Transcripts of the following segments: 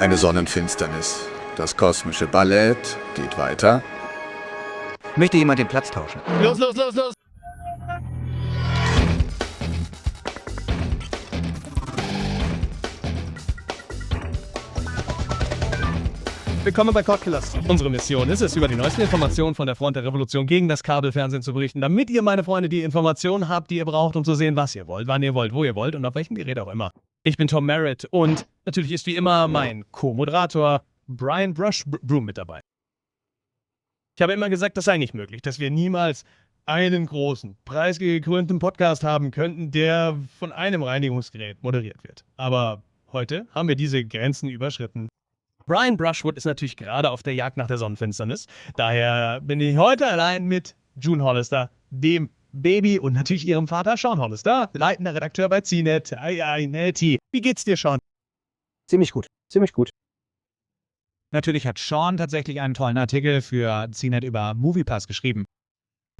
Eine Sonnenfinsternis. Das kosmische Ballett geht weiter. Möchte jemand den Platz tauschen? Los, los, los, los! Willkommen bei Codkillers. Unsere Mission ist es, über die neuesten Informationen von der Front der Revolution gegen das Kabelfernsehen zu berichten, damit ihr, meine Freunde, die Informationen habt, die ihr braucht, um zu sehen, was ihr wollt, wann ihr wollt, wo ihr wollt und auf welchem Gerät auch immer. Ich bin Tom Merritt und natürlich ist wie immer mein Co-Moderator Brian Brushbroom mit dabei. Ich habe immer gesagt, das sei nicht möglich, dass wir niemals einen großen, preisgekrönten Podcast haben könnten, der von einem Reinigungsgerät moderiert wird. Aber heute haben wir diese Grenzen überschritten. Brian Brushwood ist natürlich gerade auf der Jagd nach der Sonnenfinsternis. Daher bin ich heute allein mit June Hollister, dem Baby und natürlich ihrem Vater Sean Hollister, leitender Redakteur bei CNET. Wie geht's dir, Sean? Ziemlich gut, ziemlich gut. Natürlich hat Sean tatsächlich einen tollen Artikel für CNET über MoviePass geschrieben.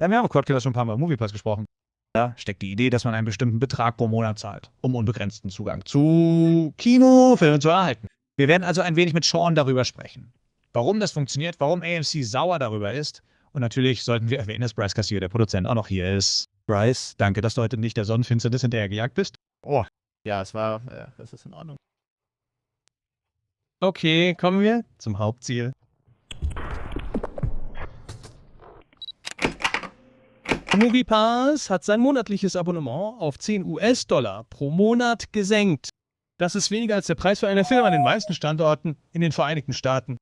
Ja, wir haben im Codkillers schon ein paar Mal über MoviePass gesprochen. Da steckt die Idee, dass man einen bestimmten Betrag pro Monat zahlt, um unbegrenzten Zugang zu Kinofilmen zu erhalten. Wir werden also ein wenig mit Sean darüber sprechen. Warum das funktioniert, warum AMC sauer darüber ist. Und natürlich sollten wir erwähnen, dass Bryce Castillo, der Produzent, auch noch hier ist. Bryce, danke, dass du heute nicht der Sonnenfinsternis hinterhergejagt bist. Oh. Ja, das ist in Ordnung. Okay, kommen wir zum Hauptziel. MoviePass hat sein monatliches Abonnement auf 10 US-Dollar pro Monat gesenkt. Das ist weniger als der Preis für einen Film an den meisten Standorten in den Vereinigten Staaten.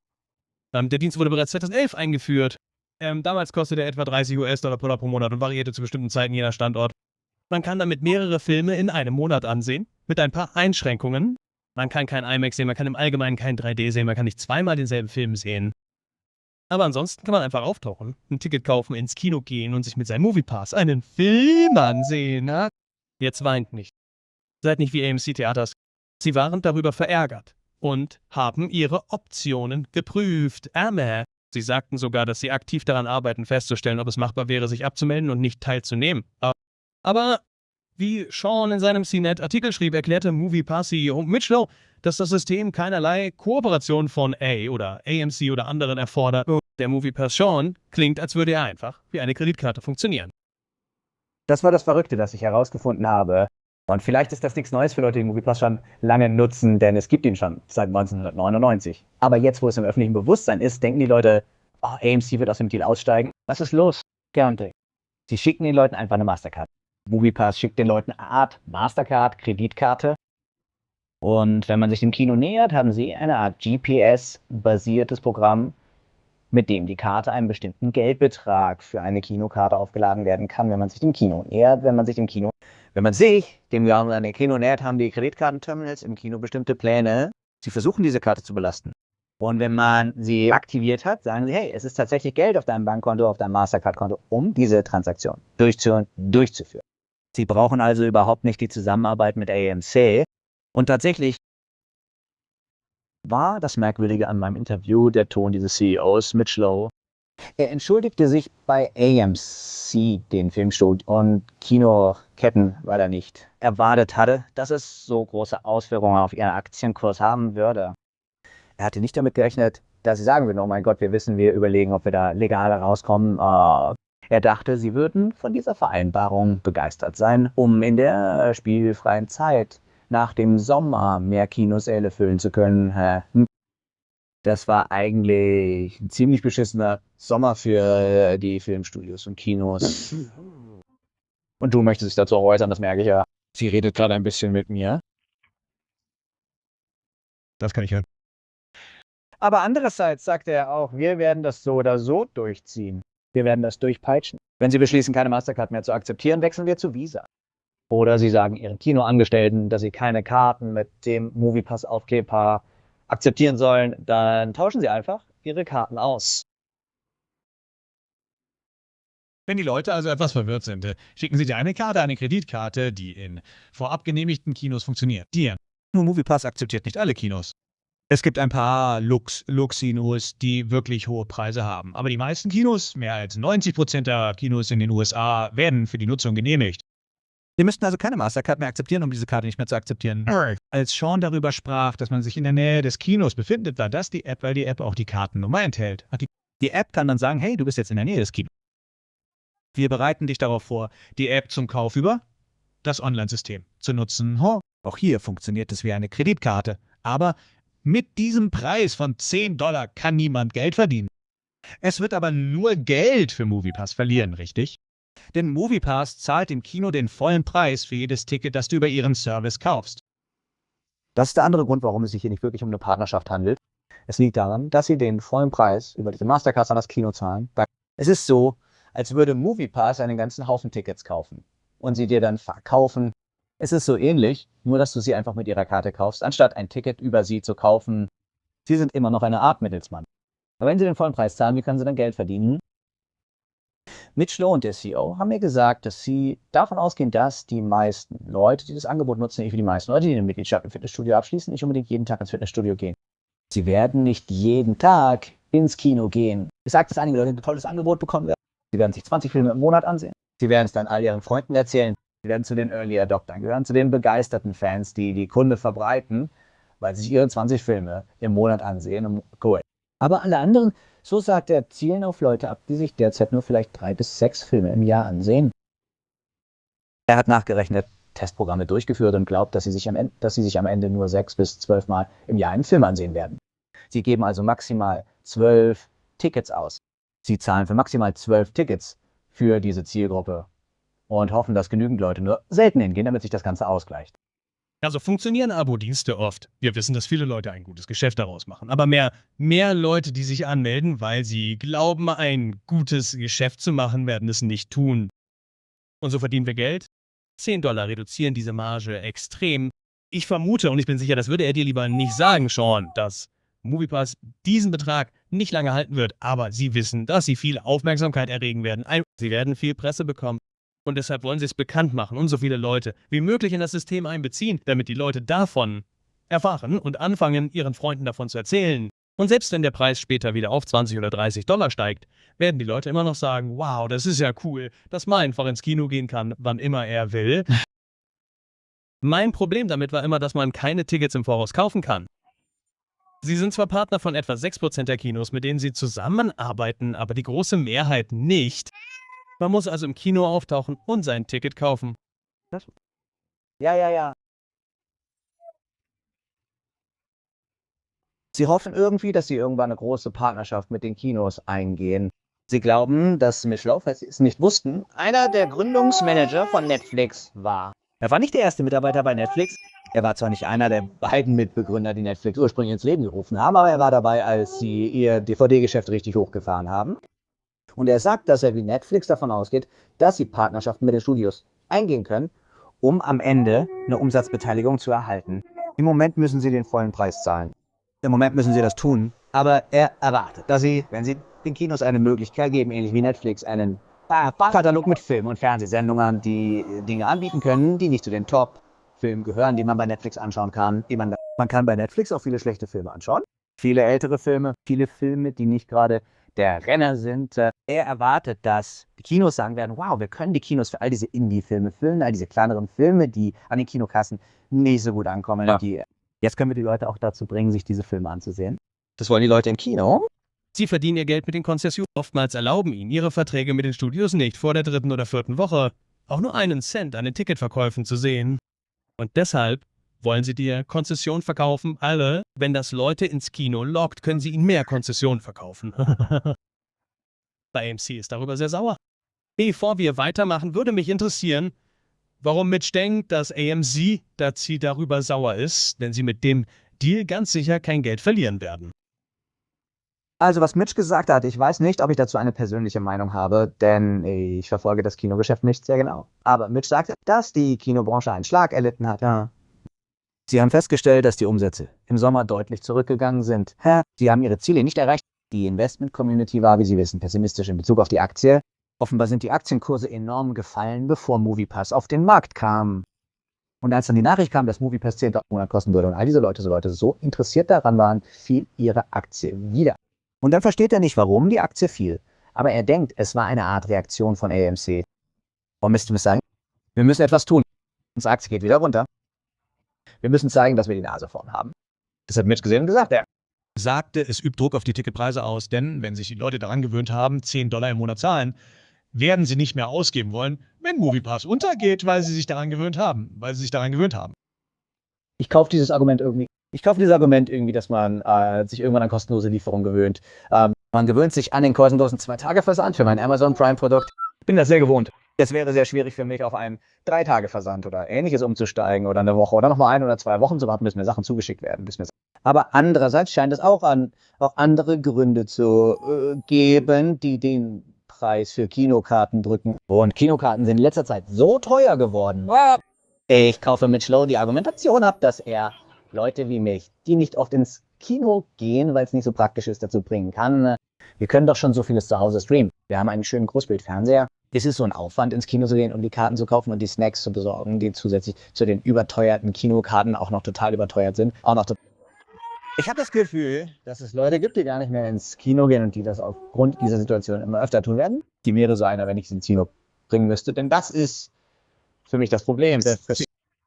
Der Dienst wurde bereits 2011 eingeführt. Damals kostete er etwa 30 US-Dollar pro Monat und variierte zu bestimmten Zeiten je nach Standort. Man kann damit mehrere Filme in einem Monat ansehen, mit ein paar Einschränkungen. Man kann kein IMAX sehen, man kann im Allgemeinen kein 3D sehen, man kann nicht zweimal denselben Film sehen. Aber ansonsten kann man einfach auftauchen, ein Ticket kaufen, ins Kino gehen und sich mit seinem MoviePass einen Film ansehen. Na? Jetzt weint nicht. Seid nicht wie AMC Theaters. Sie waren darüber verärgert und haben ihre Optionen geprüft. Sie sagten sogar, dass sie aktiv daran arbeiten, festzustellen, ob es machbar wäre, sich abzumelden und nicht teilzunehmen. Aber wie Sean in seinem CNET-Artikel schrieb, erklärte MoviePass-CEO Mitchell, dass das System keinerlei Kooperation von oder AMC oder anderen erfordert. Der MoviePass Sean klingt, als würde er einfach wie eine Kreditkarte funktionieren. Das war das Verrückte, das ich herausgefunden habe. Und vielleicht ist das nichts Neues für Leute, die MoviePass schon lange nutzen, denn es gibt ihn schon seit 1999. Aber jetzt, wo es im öffentlichen Bewusstsein ist, denken die Leute, oh, AMC wird aus dem Deal aussteigen. Was ist los? Guarantee. Sie schicken den Leuten einfach eine Mastercard. MoviePass schickt den Leuten eine Art Mastercard, Kreditkarte. Und wenn man sich dem Kino nähert, haben sie eine Art GPS-basiertes Programm, mit dem die Karte einen bestimmten Geldbetrag für eine Kinokarte aufgeladen werden kann, wenn man sich dem Kino nähert. Wenn man sich dem Kino nähert, haben die Kreditkartenterminals im Kino bestimmte Pläne. Sie versuchen, diese Karte zu belasten. Und wenn man sie aktiviert hat, sagen sie, hey, es ist tatsächlich Geld auf deinem Bankkonto, auf deinem Mastercard-Konto, um diese Transaktion durchzuführen. Sie brauchen also überhaupt nicht die Zusammenarbeit mit AMC. Und tatsächlich war das Merkwürdige an meinem Interview der Ton dieses CEOs, Mitchell. Er entschuldigte sich bei AMC, den Filmstudios und Kinoketten, weil er nicht erwartet hatte, dass es so große Auswirkungen auf ihren Aktienkurs haben würde. Er hatte nicht damit gerechnet, dass sie sagen würden, oh mein Gott, wir überlegen, ob wir da legal rauskommen. Er dachte, sie würden von dieser Vereinbarung begeistert sein, um in der spielfreien Zeit nach dem Sommer mehr Kinosäle füllen zu können. Das war eigentlich ein ziemlich beschissener Sommer für die Filmstudios und Kinos. Und du möchtest dich dazu äußern, das merke ich ja. Sie redet gerade ein bisschen mit mir. Das kann ich hören. Aber andererseits sagte er auch, wir werden das so oder so durchziehen. Wir werden das durchpeitschen. Wenn Sie beschließen, keine Mastercard mehr zu akzeptieren, wechseln wir zu Visa. Oder Sie sagen Ihren Kinoangestellten, dass sie keine Karten mit dem MoviePass-Aufkleber akzeptieren sollen, dann tauschen Sie einfach Ihre Karten aus. Wenn die Leute also etwas verwirrt sind, schicken Sie dir eine Karte, eine Kreditkarte, die in vorab genehmigten Kinos funktioniert. Nur MoviePass akzeptiert nicht alle Kinos. Es gibt ein paar Lux-Kinos, die wirklich hohe Preise haben. Aber die meisten Kinos, mehr als 90% der Kinos in den USA, werden für die Nutzung genehmigt. Sie müssten also keine Mastercard mehr akzeptieren, um diese Karte nicht mehr zu akzeptieren. Als Sean darüber sprach, dass man sich in der Nähe des Kinos befindet, war das die App, weil die App auch die Kartennummer enthält. Die App kann dann sagen, hey, du bist jetzt in der Nähe des Kinos. Wir bereiten dich darauf vor, die App zum Kauf über das Online-System zu nutzen. Auch hier funktioniert es wie eine Kreditkarte. Aber mit diesem Preis von $10 kann niemand Geld verdienen. Es wird aber nur Geld für MoviePass verlieren, richtig? Denn MoviePass zahlt dem Kino den vollen Preis für jedes Ticket, das du über ihren Service kaufst. Das ist der andere Grund, warum es sich hier nicht wirklich um eine Partnerschaft handelt. Es liegt daran, dass sie den vollen Preis über diese Mastercards an das Kino zahlen. Es ist so, als würde MoviePass einen ganzen Haufen Tickets kaufen und sie dir dann verkaufen. Es ist so ähnlich, nur dass du sie einfach mit ihrer Karte kaufst, anstatt ein Ticket über sie zu kaufen. Sie sind immer noch eine Art Mittelsmann. Aber wenn sie den vollen Preis zahlen, wie können sie dann Geld verdienen? Mitch Lowe und der CEO haben mir gesagt, dass sie davon ausgehen, dass die meisten Leute, die das Angebot nutzen, nicht wie die meisten Leute, die eine Mitgliedschaft im Fitnessstudio abschließen, nicht unbedingt jeden Tag ins Fitnessstudio gehen. Sie werden nicht jeden Tag ins Kino gehen. Es sagt, dass einige Leute ein tolles Angebot bekommen werden. Sie werden sich 20 Filme im Monat ansehen. Sie werden es dann all ihren Freunden erzählen. Sie werden zu den Early Adoptern gehören, zu den begeisterten Fans, die die Kunde verbreiten, weil sie sich ihre 20 Filme im Monat ansehen. Und cool. Aber alle anderen, so sagt er, zielen auf Leute ab, die sich derzeit nur vielleicht 3 bis 6 Filme im Jahr ansehen. Er hat nachgerechnet, Testprogramme durchgeführt und glaubt, dass sie sich am Ende nur 6 bis 12 Mal im Jahr einen Film ansehen werden. Sie geben also maximal 12 Tickets aus. Sie zahlen für maximal 12 Tickets für diese Zielgruppe und hoffen, dass genügend Leute nur selten hingehen, damit sich das Ganze ausgleicht. Also funktionieren Abo-Dienste oft. Wir wissen, dass viele Leute ein gutes Geschäft daraus machen. Aber mehr Leute, die sich anmelden, weil sie glauben, ein gutes Geschäft zu machen, werden es nicht tun. Und so verdienen wir Geld. $10 reduzieren diese Marge extrem. Ich vermute, und ich bin sicher, das würde er dir lieber nicht sagen, Sean, dass MoviePass diesen Betrag nicht lange halten wird. Aber sie wissen, dass sie viel Aufmerksamkeit erregen werden. Sie werden viel Presse bekommen. Und deshalb wollen sie es bekannt machen und so viele Leute wie möglich in das System einbeziehen, damit die Leute davon erfahren und anfangen, ihren Freunden davon zu erzählen. Und selbst wenn der Preis später wieder auf $20 oder $30 steigt, werden die Leute immer noch sagen, wow, das ist ja cool, dass man einfach ins Kino gehen kann, wann immer er will. Mein Problem damit war immer, dass man keine Tickets im Voraus kaufen kann. Sie sind zwar Partner von etwa 6% der Kinos, mit denen sie zusammenarbeiten, aber die große Mehrheit nicht. Man muss also im Kino auftauchen und sein Ticket kaufen. Ja. Sie hoffen irgendwie, dass sie irgendwann eine große Partnerschaft mit den Kinos eingehen. Sie glauben, dass Mitch Lowe, falls Sie es nicht wussten, einer der Gründungsmanager von Netflix war. Er war nicht der erste Mitarbeiter bei Netflix. Er war zwar nicht einer der beiden Mitbegründer, die Netflix ursprünglich ins Leben gerufen haben, aber er war dabei, als sie ihr DVD-Geschäft richtig hochgefahren haben. Und er sagt, dass er wie Netflix davon ausgeht, dass sie Partnerschaften mit den Studios eingehen können, um am Ende eine Umsatzbeteiligung zu erhalten. Im Moment müssen sie den vollen Preis zahlen. Im Moment müssen sie das tun, aber er erwartet, dass sie, wenn sie den Kinos eine Möglichkeit geben, ähnlich wie Netflix, einen Katalog mit Film- und Fernsehsendungen, die Dinge anbieten können, die nicht zu den Top-Filmen gehören, die man bei Netflix anschauen kann. Man kann bei Netflix auch viele schlechte Filme anschauen, viele ältere Filme, viele Filme, die nicht gerade der Renner sind. Er erwartet, dass die Kinos sagen werden, wow, wir können die Kinos für all diese Indie-Filme füllen, all diese kleineren Filme, die an den Kinokassen nicht so gut ankommen. Ja. Jetzt können wir die Leute auch dazu bringen, sich diese Filme anzusehen. Das wollen die Leute im Kino. Sie verdienen ihr Geld mit den Konzessionen. Oftmals erlauben ihnen ihre Verträge mit den Studios nicht, vor der 3. oder 4. Woche auch nur einen Cent an den Ticketverkäufen zu sehen. Und deshalb wollen sie dir Konzession verkaufen. Alle, wenn das Leute ins Kino lockt, können sie ihnen mehr Konzession verkaufen. Bei AMC ist darüber sehr sauer. Bevor wir weitermachen, würde mich interessieren, warum Mitch denkt, dass AMC darüber sauer ist, denn sie mit dem Deal ganz sicher kein Geld verlieren werden. Also was Mitch gesagt hat, ich weiß nicht, ob ich dazu eine persönliche Meinung habe, denn ich verfolge das Kinogeschäft nicht sehr genau. Aber Mitch sagte, dass die Kinobranche einen Schlag erlitten hat. Ja. Sie haben festgestellt, dass die Umsätze im Sommer deutlich zurückgegangen sind. Sie haben ihre Ziele nicht erreicht. Die Investment-Community war, wie Sie wissen, pessimistisch in Bezug auf die Aktie. Offenbar sind die Aktienkurse enorm gefallen, bevor MoviePass auf den Markt kam. Und als dann die Nachricht kam, dass MoviePass $10 im Monat kosten würde und all diese Leute so interessiert daran waren, fiel ihre Aktie wieder. Und dann versteht er nicht, warum die Aktie fiel. Aber er denkt, es war eine Art Reaktion von AMC. Warum müsste man sagen? Wir müssen etwas tun. Unsere Aktie geht wieder runter. Wir müssen zeigen, dass wir die Nase vorn haben. Das hat Mitch gesehen und gesagt, ja. Sagte, es übt Druck auf die Ticketpreise aus, denn wenn sich die Leute daran gewöhnt haben, $10 im Monat zahlen, werden sie nicht mehr ausgeben wollen, wenn MoviePass untergeht, weil sie sich daran gewöhnt haben. Ich kaufe dieses Argument irgendwie. Dass man sich irgendwann an kostenlose Lieferung gewöhnt. Man gewöhnt sich an den kostenlosen 2-Tage-Versand für mein Amazon Prime-Produkt. Ich bin das sehr gewohnt. Es wäre sehr schwierig für mich, auf einen 3-Tage-Versand oder Ähnliches umzusteigen oder eine Woche oder nochmal 1 oder 2 Wochen zu warten, bis mir Sachen zugeschickt werden. Aber andererseits scheint es auch andere Gründe zu geben, die den Preis für Kinokarten drücken. Und Kinokarten sind in letzter Zeit so teuer geworden. Ich kaufe mit Schlow die Argumentation ab, dass er Leute wie mich, die nicht oft ins Kino gehen, weil es nicht so praktisch ist, dazu bringen kann. Wir können doch schon so vieles zu Hause streamen. Wir haben einen schönen Großbildfernseher. Es ist so ein Aufwand, ins Kino zu gehen, um die Karten zu kaufen und die Snacks zu besorgen, die zusätzlich zu den überteuerten Kinokarten auch noch total überteuert sind. Ich habe das Gefühl, dass es Leute gibt, die gar nicht mehr ins Kino gehen und die das aufgrund dieser Situation immer öfter tun werden. Die wäre so einer, wenn ich sie ins Kino bringen müsste, denn das ist für mich das Problem.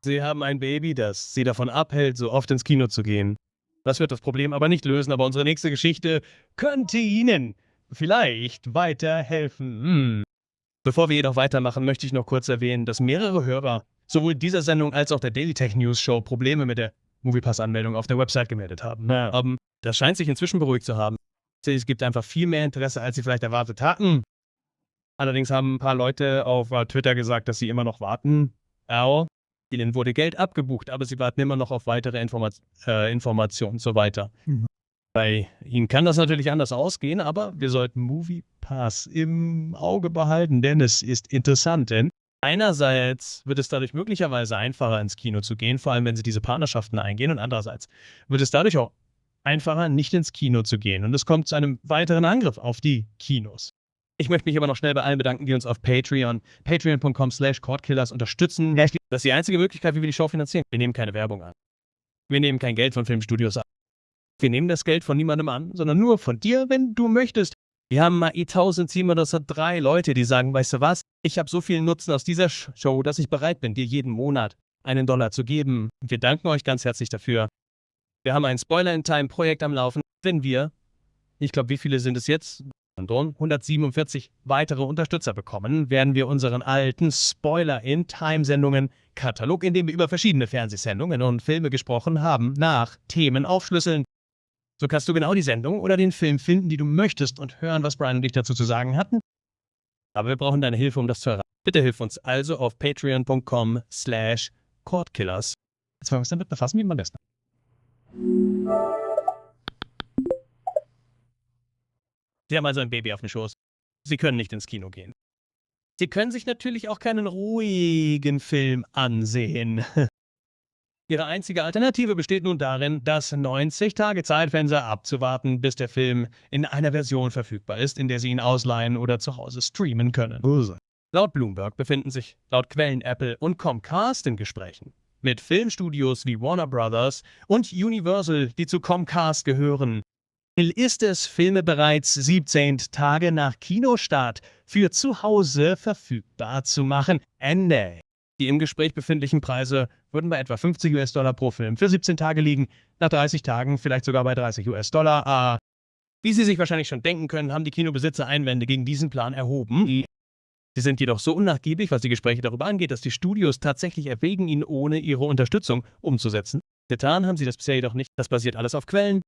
Sie haben ein Baby, das sie davon abhält, so oft ins Kino zu gehen. Das wird das Problem aber nicht lösen, aber unsere nächste Geschichte könnte Ihnen vielleicht weiterhelfen. Bevor wir jedoch weitermachen, möchte ich noch kurz erwähnen, dass mehrere Hörer sowohl dieser Sendung als auch der Daily Tech News Show Probleme mit der MoviePass-Anmeldung auf der Website gemeldet haben. Das scheint sich inzwischen beruhigt zu haben. Es gibt einfach viel mehr Interesse, als sie vielleicht erwartet hatten. Allerdings haben ein paar Leute auf Twitter gesagt, dass sie immer noch warten. Ihnen wurde Geld abgebucht, aber sie warten immer noch auf weitere Informationen und so weiter. Bei Ihnen kann das natürlich anders ausgehen, aber wir sollten MoviePass im Auge behalten, denn es ist interessant. Denn einerseits wird es dadurch möglicherweise einfacher, ins Kino zu gehen, vor allem wenn Sie diese Partnerschaften eingehen, und andererseits wird es dadurch auch einfacher, nicht ins Kino zu gehen. Und es kommt zu einem weiteren Angriff auf die Kinos. Ich möchte mich aber noch schnell bei allen bedanken, die uns auf patreon.com/cordkillers unterstützen. Das ist die einzige Möglichkeit, wie wir die Show finanzieren. Wir nehmen keine Werbung an. Wir nehmen kein Geld von Filmstudios an. Wir nehmen das Geld von niemandem an, sondern nur von dir, wenn du möchtest. Wir haben mal 1703 Leute, die sagen, weißt du was, ich habe so viel Nutzen aus dieser Show, dass ich bereit bin, dir jeden Monat $1 zu geben. Wir danken euch ganz herzlich dafür. Wir haben ein Spoiler-in-Time-Projekt am Laufen. Wenn wir, ich glaube, wie viele sind es jetzt? 147 weitere Unterstützer bekommen, werden wir unseren alten Spoiler-in-Time-Sendungen Katalog, in dem wir über verschiedene Fernsehsendungen und Filme gesprochen haben, nach Themen aufschlüsseln. So kannst du genau die Sendung oder den Film finden, die du möchtest, und hören, was Brian und ich dazu zu sagen hatten. Aber wir brauchen deine Hilfe, um das zu erreichen. Bitte hilf uns also auf patreon.com/cordkillers. Jetzt wollen wir uns damit befassen, wie man das. Sie haben also ein Baby auf dem Schoß. Sie können nicht ins Kino gehen. Sie können sich natürlich auch keinen ruhigen Film ansehen. Ihre einzige Alternative besteht nun darin, das 90-Tage-Zeitfenster abzuwarten, bis der Film in einer Version verfügbar ist, in der Sie ihn ausleihen oder zu Hause streamen können. Laut Bloomberg befinden sich laut Quellen Apple und Comcast in Gesprächen mit Filmstudios wie Warner Brothers und Universal, die zu Comcast gehören. Ist es, Filme bereits 17 Tage nach Kinostart für zu Hause verfügbar zu machen. Ende. Die im Gespräch befindlichen Preise würden bei etwa $50 pro Film für 17 Tage liegen, nach 30 Tagen vielleicht sogar bei $30. Wie Sie sich wahrscheinlich schon denken können, haben die Kinobesitzer Einwände gegen diesen Plan erhoben. Sie sind jedoch so unnachgiebig, was die Gespräche darüber angeht, dass die Studios tatsächlich erwägen, ihn ohne ihre Unterstützung umzusetzen. Getan haben sie das bisher jedoch nicht. Das basiert alles auf Quellen.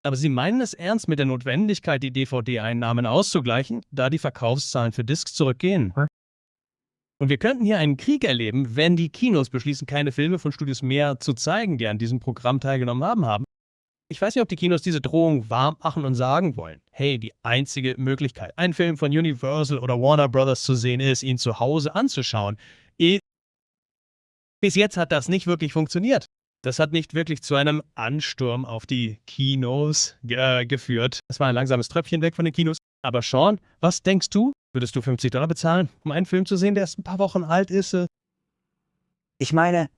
Aber sie meinen es ernst mit der Notwendigkeit, die DVD-Einnahmen auszugleichen, da die Verkaufszahlen für Discs zurückgehen. Und wir könnten hier einen Krieg erleben, wenn die Kinos beschließen, keine Filme von Studios mehr zu zeigen, die an diesem Programm teilgenommen haben. Ich weiß nicht, ob die Kinos diese Drohung warm machen und sagen wollen, hey, die einzige Möglichkeit, einen Film von Universal oder Warner Brothers zu sehen, ist, ihn zu Hause anzuschauen. Bis jetzt hat das nicht wirklich funktioniert. Das hat nicht wirklich zu einem Ansturm auf die Kinos geführt. Es war ein langsames Tröpfchen weg von den Kinos. Aber Sean, was denkst du? Würdest du $50 bezahlen, um einen Film zu sehen, der erst ein paar Wochen alt ist? Ich meine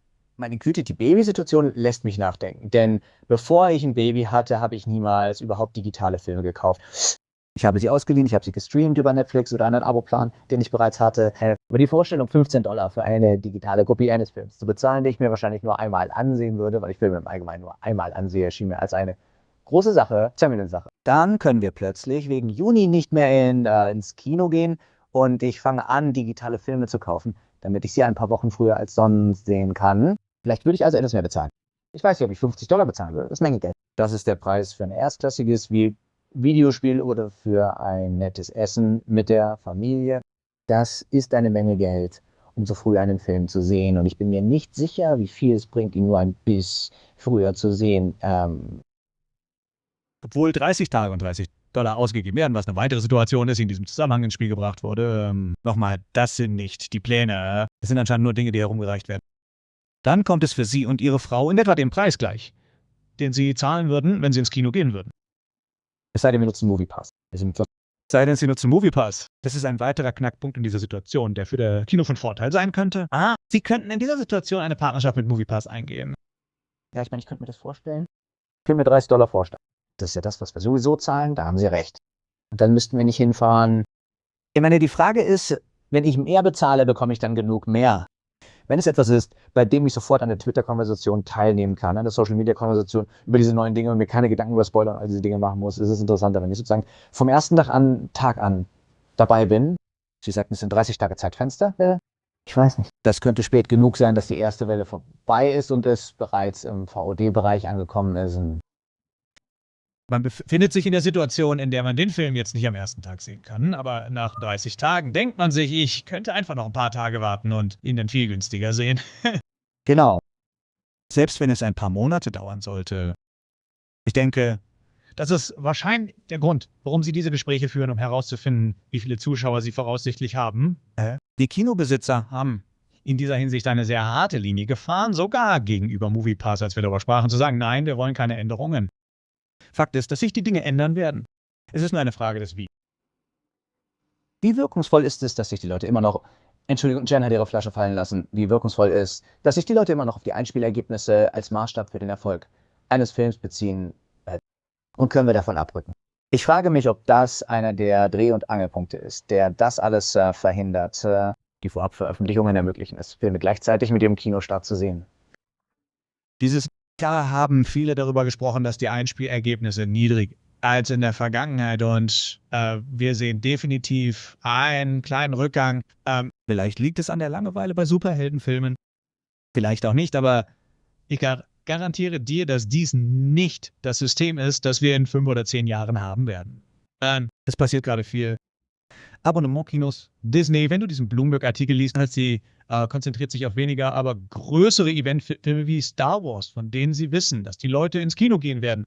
Güte, die Babysituation lässt mich nachdenken. Denn bevor ich ein Baby hatte, habe ich niemals überhaupt digitale Filme gekauft. Ich habe sie ausgeliehen, ich habe sie gestreamt über Netflix oder einen Abo-Plan, den ich bereits hatte. Aber die Vorstellung, $15 für eine digitale Kopie eines Films zu bezahlen, die ich mir wahrscheinlich nur einmal ansehen würde, weil ich Filme im Allgemeinen nur einmal ansehe, schien mir als eine große Sache, ziemliche Sache. Dann können wir plötzlich wegen Juni nicht mehr ins Kino gehen und ich fange an, digitale Filme zu kaufen, damit ich sie ein paar Wochen früher als sonst sehen kann. Vielleicht würde ich also etwas mehr bezahlen. Ich weiß nicht, ob ich $50 bezahlen würde. Das ist eine Menge Geld. Das ist der Preis für ein erstklassiges Videospiel oder für ein nettes Essen mit der Familie. Das ist eine Menge Geld, um so früh einen Film zu sehen. Und ich bin mir nicht sicher, wie viel es bringt, ihn nur ein bisschen früher zu sehen. Obwohl 30 Tage und $30 ausgegeben werden, was eine weitere Situation ist, die in diesem Zusammenhang ins Spiel gebracht wurde. Nochmal, das sind nicht die Pläne. Das sind anscheinend nur Dinge, die herumgereicht werden. Dann kommt es für Sie und Ihre Frau in etwa den Preis gleich, den Sie zahlen würden, wenn Sie ins Kino gehen würden. Es sei denn, wir nutzen Moviepass. Sei denn, Sie nutzen Moviepass. Das ist ein weiterer Knackpunkt in dieser Situation, der für das Kino von Vorteil sein könnte. Sie könnten in dieser Situation eine Partnerschaft mit Moviepass eingehen. Ja, ich meine, ich könnte mir das vorstellen. Ich könnte mir $30 vorstellen. Das ist ja das, was wir sowieso zahlen, da haben Sie recht. Und dann müssten wir nicht hinfahren. Ich meine, die Frage ist, wenn ich mehr bezahle, bekomme ich dann genug mehr? Wenn es etwas ist, bei dem ich sofort an der Twitter-Konversation teilnehmen kann, an der Social-Media-Konversation über diese neuen Dinge und mir keine Gedanken über Spoiler und all diese Dinge machen muss, ist es interessanter, wenn ich sozusagen vom ersten Tag an dabei bin. Sie sagten, es sind 30 Tage Zeitfenster. Ich weiß nicht. Das könnte spät genug sein, dass die erste Welle vorbei ist und es bereits im VOD-Bereich angekommen ist. Man befindet sich in der Situation, in der man den Film jetzt nicht am ersten Tag sehen kann, aber nach 30 Tagen denkt man sich, ich könnte einfach noch ein paar Tage warten und ihn dann viel günstiger sehen. Genau. Selbst wenn es ein paar Monate dauern sollte. Ich denke, das ist wahrscheinlich der Grund, warum Sie diese Gespräche führen, um herauszufinden, wie viele Zuschauer Sie voraussichtlich haben. Die Kinobesitzer haben in dieser Hinsicht eine sehr harte Linie gefahren, sogar gegenüber Moviepass, als wir darüber sprachen, zu sagen, nein, wir wollen keine Änderungen. Fakt ist, dass sich die Dinge ändern werden. Es ist nur eine Frage des Wie. Wie wirkungsvoll ist es, dass sich die Leute immer noch, Entschuldigung, Jen hat ihre Flasche fallen lassen, wie wirkungsvoll ist, dass sich die Leute immer noch auf die Einspielergebnisse als Maßstab für den Erfolg eines Films beziehen und können wir davon abrücken? Ich frage mich, ob das einer der Dreh- und Angelpunkte ist, der das alles verhindert, die Vorabveröffentlichungen ermöglichen es, Filme gleichzeitig mit ihrem Kinostart zu sehen. Dieses Jahr haben viele darüber gesprochen, dass die Einspielergebnisse niedrig als in der Vergangenheit und wir sehen definitiv einen kleinen Rückgang. Vielleicht liegt es an der Langeweile bei Superheldenfilmen, vielleicht auch nicht, aber ich garantiere dir, dass dies nicht das System ist, das wir in 5 oder 10 Jahren haben werden. Es passiert gerade viel. Abonnementkinos, Disney, wenn du diesen Bloomberg-Artikel liest, halt sie konzentriert sich auf weniger, aber größere Eventfilme wie Star Wars, von denen sie wissen, dass die Leute ins Kino gehen werden.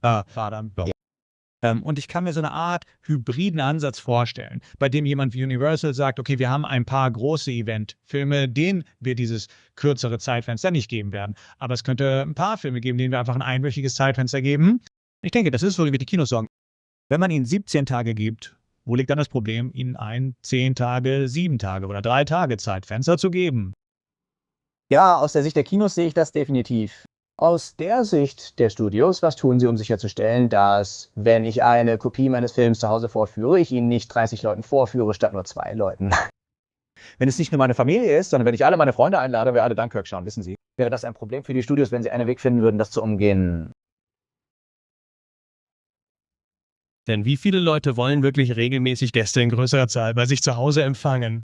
Und ich kann mir so eine Art hybriden Ansatz vorstellen, bei dem jemand wie Universal sagt, okay, wir haben ein paar große Eventfilme, denen wir dieses kürzere Zeitfenster nicht geben werden. Aber es könnte ein paar Filme geben, denen wir einfach ein einwöchiges Zeitfenster geben. Ich denke, das ist, worüber die Kinos sorgen. Wenn man ihnen 17 Tage gibt, wo liegt dann das Problem, ihnen 10 Tage, 7 Tage oder 3 Tage Zeitfenster zu geben? Ja, aus der Sicht der Kinos sehe ich das definitiv. Aus der Sicht der Studios, was tun sie, um sicherzustellen, dass, wenn ich eine Kopie meines Films zu Hause vorführe, ich ihn nicht 30 Leuten vorführe, statt nur 2 Leuten? Wenn es nicht nur meine Familie ist, sondern wenn ich alle meine Freunde einlade, wir alle Dunkirk schauen, wissen Sie, wäre das ein Problem für die Studios, wenn sie einen Weg finden würden, das zu umgehen. Denn wie viele Leute wollen wirklich regelmäßig Gäste in größerer Zahl bei sich zu Hause empfangen?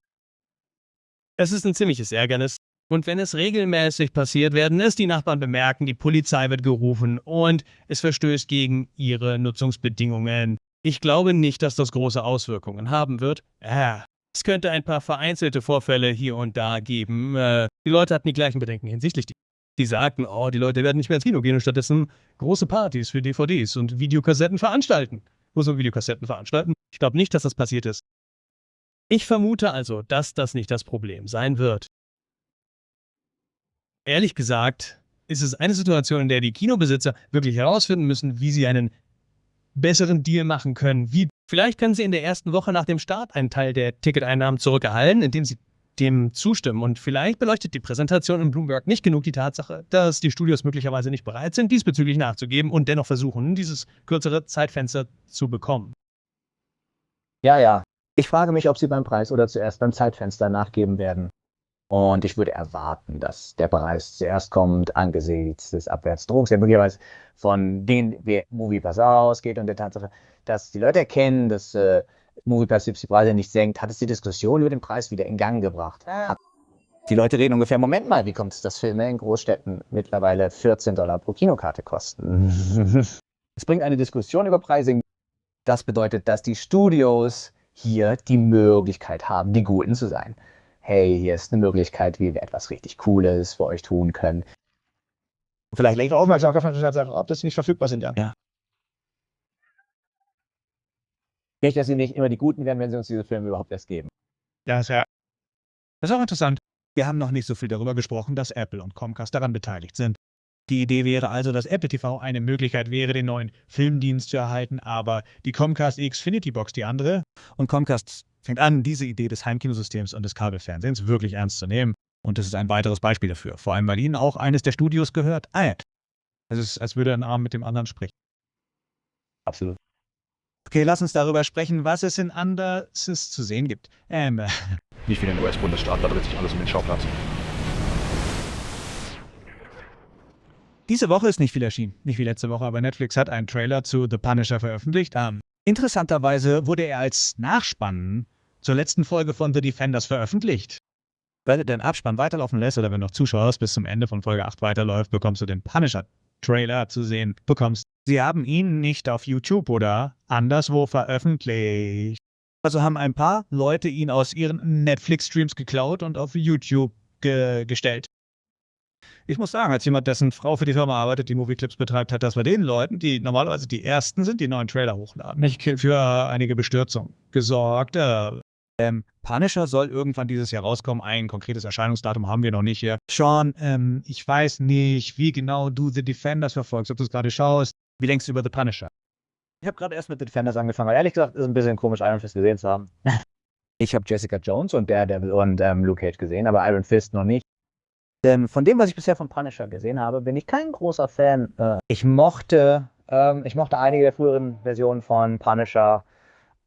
Es ist ein ziemliches Ärgernis. Und wenn es regelmäßig passiert, werden es die Nachbarn bemerken, die Polizei wird gerufen und es verstößt gegen ihre Nutzungsbedingungen. Ich glaube nicht, dass das große Auswirkungen haben wird. Es könnte ein paar vereinzelte Vorfälle hier und da geben. Die Leute hatten die gleichen Bedenken hinsichtlich. Die sagten, oh, die Leute werden nicht mehr ins Kino gehen und stattdessen große Partys für DVDs und Videokassetten veranstalten. Videokassetten veranstalten? Ich glaube nicht, dass das passiert ist. Ich vermute also, dass das nicht das Problem sein wird. Ehrlich gesagt, ist es eine Situation, in der die Kinobesitzer wirklich herausfinden müssen, wie sie einen besseren Deal machen können. Vielleicht können sie in der ersten Woche nach dem Start einen Teil der Ticketeinnahmen zurückerhalten, indem sie dem zustimmen. Und vielleicht beleuchtet die Präsentation in Bloomberg nicht genug die Tatsache, dass die Studios möglicherweise nicht bereit sind, diesbezüglich nachzugeben und dennoch versuchen, dieses kürzere Zeitfenster zu bekommen. Ja, ja. Ich frage mich, ob sie beim Preis oder zuerst beim Zeitfenster nachgeben werden. Und ich würde erwarten, dass der Preis zuerst kommt, angesichts des Abwärtsdrucks, der möglicherweise von den Moviepass ausgeht und der Tatsache, dass die Leute erkennen, dass Moviepass die Preise nicht senkt, hat es die Diskussion über den Preis wieder in Gang gebracht. Die Leute reden ungefähr, Moment mal, wie kommt es, dass Filme in Großstädten mittlerweile $14 pro Kinokarte kosten? Es bringt eine Diskussion über Pricing. Das bedeutet, dass die Studios hier die Möglichkeit haben, die Guten zu sein. Hey, hier ist eine Möglichkeit, wie wir etwas richtig Cooles für euch tun können. Vielleicht lenkt Aufmerksamkeit darauf, ob das nicht verfügbar sind, ja. Nicht, dass sie nicht immer die Guten werden, wenn sie uns diese Filme überhaupt erst geben. Ja, das ist auch interessant. Wir haben noch nicht so viel darüber gesprochen, dass Apple und Comcast daran beteiligt sind. Die Idee wäre also, dass Apple TV eine Möglichkeit wäre, den neuen Filmdienst zu erhalten, aber die Comcast Xfinity Box die andere. Und Comcast fängt an, diese Idee des Heimkinosystems und des Kabelfernsehens wirklich ernst zu nehmen. Und das ist ein weiteres Beispiel dafür. Vor allem, weil ihnen auch eines der Studios gehört. Es ist, als würde ein Arm mit dem anderen sprechen. Absolut. Okay, lass uns darüber sprechen, was es in Undersys zu sehen gibt. Wie viele US-Bundesstaaten, da dreht sich alles um den Schauplatz. Diese Woche ist nicht viel erschienen. Nicht wie letzte Woche, aber Netflix hat einen Trailer zu The Punisher veröffentlicht. Interessanterweise wurde er als Nachspann zur letzten Folge von The Defenders veröffentlicht. Wenn du den Abspann weiterlaufen lässt oder wenn du noch zuschaust, bis zum Ende von Folge 8 weiterläuft, bekommst du den Punisher-Trailer zu sehen. Sie haben ihn nicht auf YouTube oder anderswo veröffentlicht. Also haben ein paar Leute ihn aus ihren Netflix-Streams geklaut und auf YouTube gestellt. Ich muss sagen, als jemand, dessen Frau für die Firma arbeitet, die Movieclips betreibt, hat das bei den Leuten, die normalerweise die Ersten sind, die neuen Trailer hochladen, nicht für einige Bestürzung gesorgt. Punisher soll irgendwann dieses Jahr rauskommen. Ein konkretes Erscheinungsdatum haben wir noch nicht hier. Sean, ich weiß nicht, wie genau du The Defenders verfolgst, ob du es gerade schaust. Wie denkst du über The Punisher? Ich habe gerade erst mit The Defenders angefangen, weil ehrlich gesagt ist es ein bisschen komisch, Iron Fist gesehen zu haben. Ich habe Jessica Jones und Daredevil und Luke Cage gesehen, aber Iron Fist noch nicht. Von dem, was ich bisher von Punisher gesehen habe, bin ich kein großer Fan. Ich mochte einige der früheren Versionen von Punisher,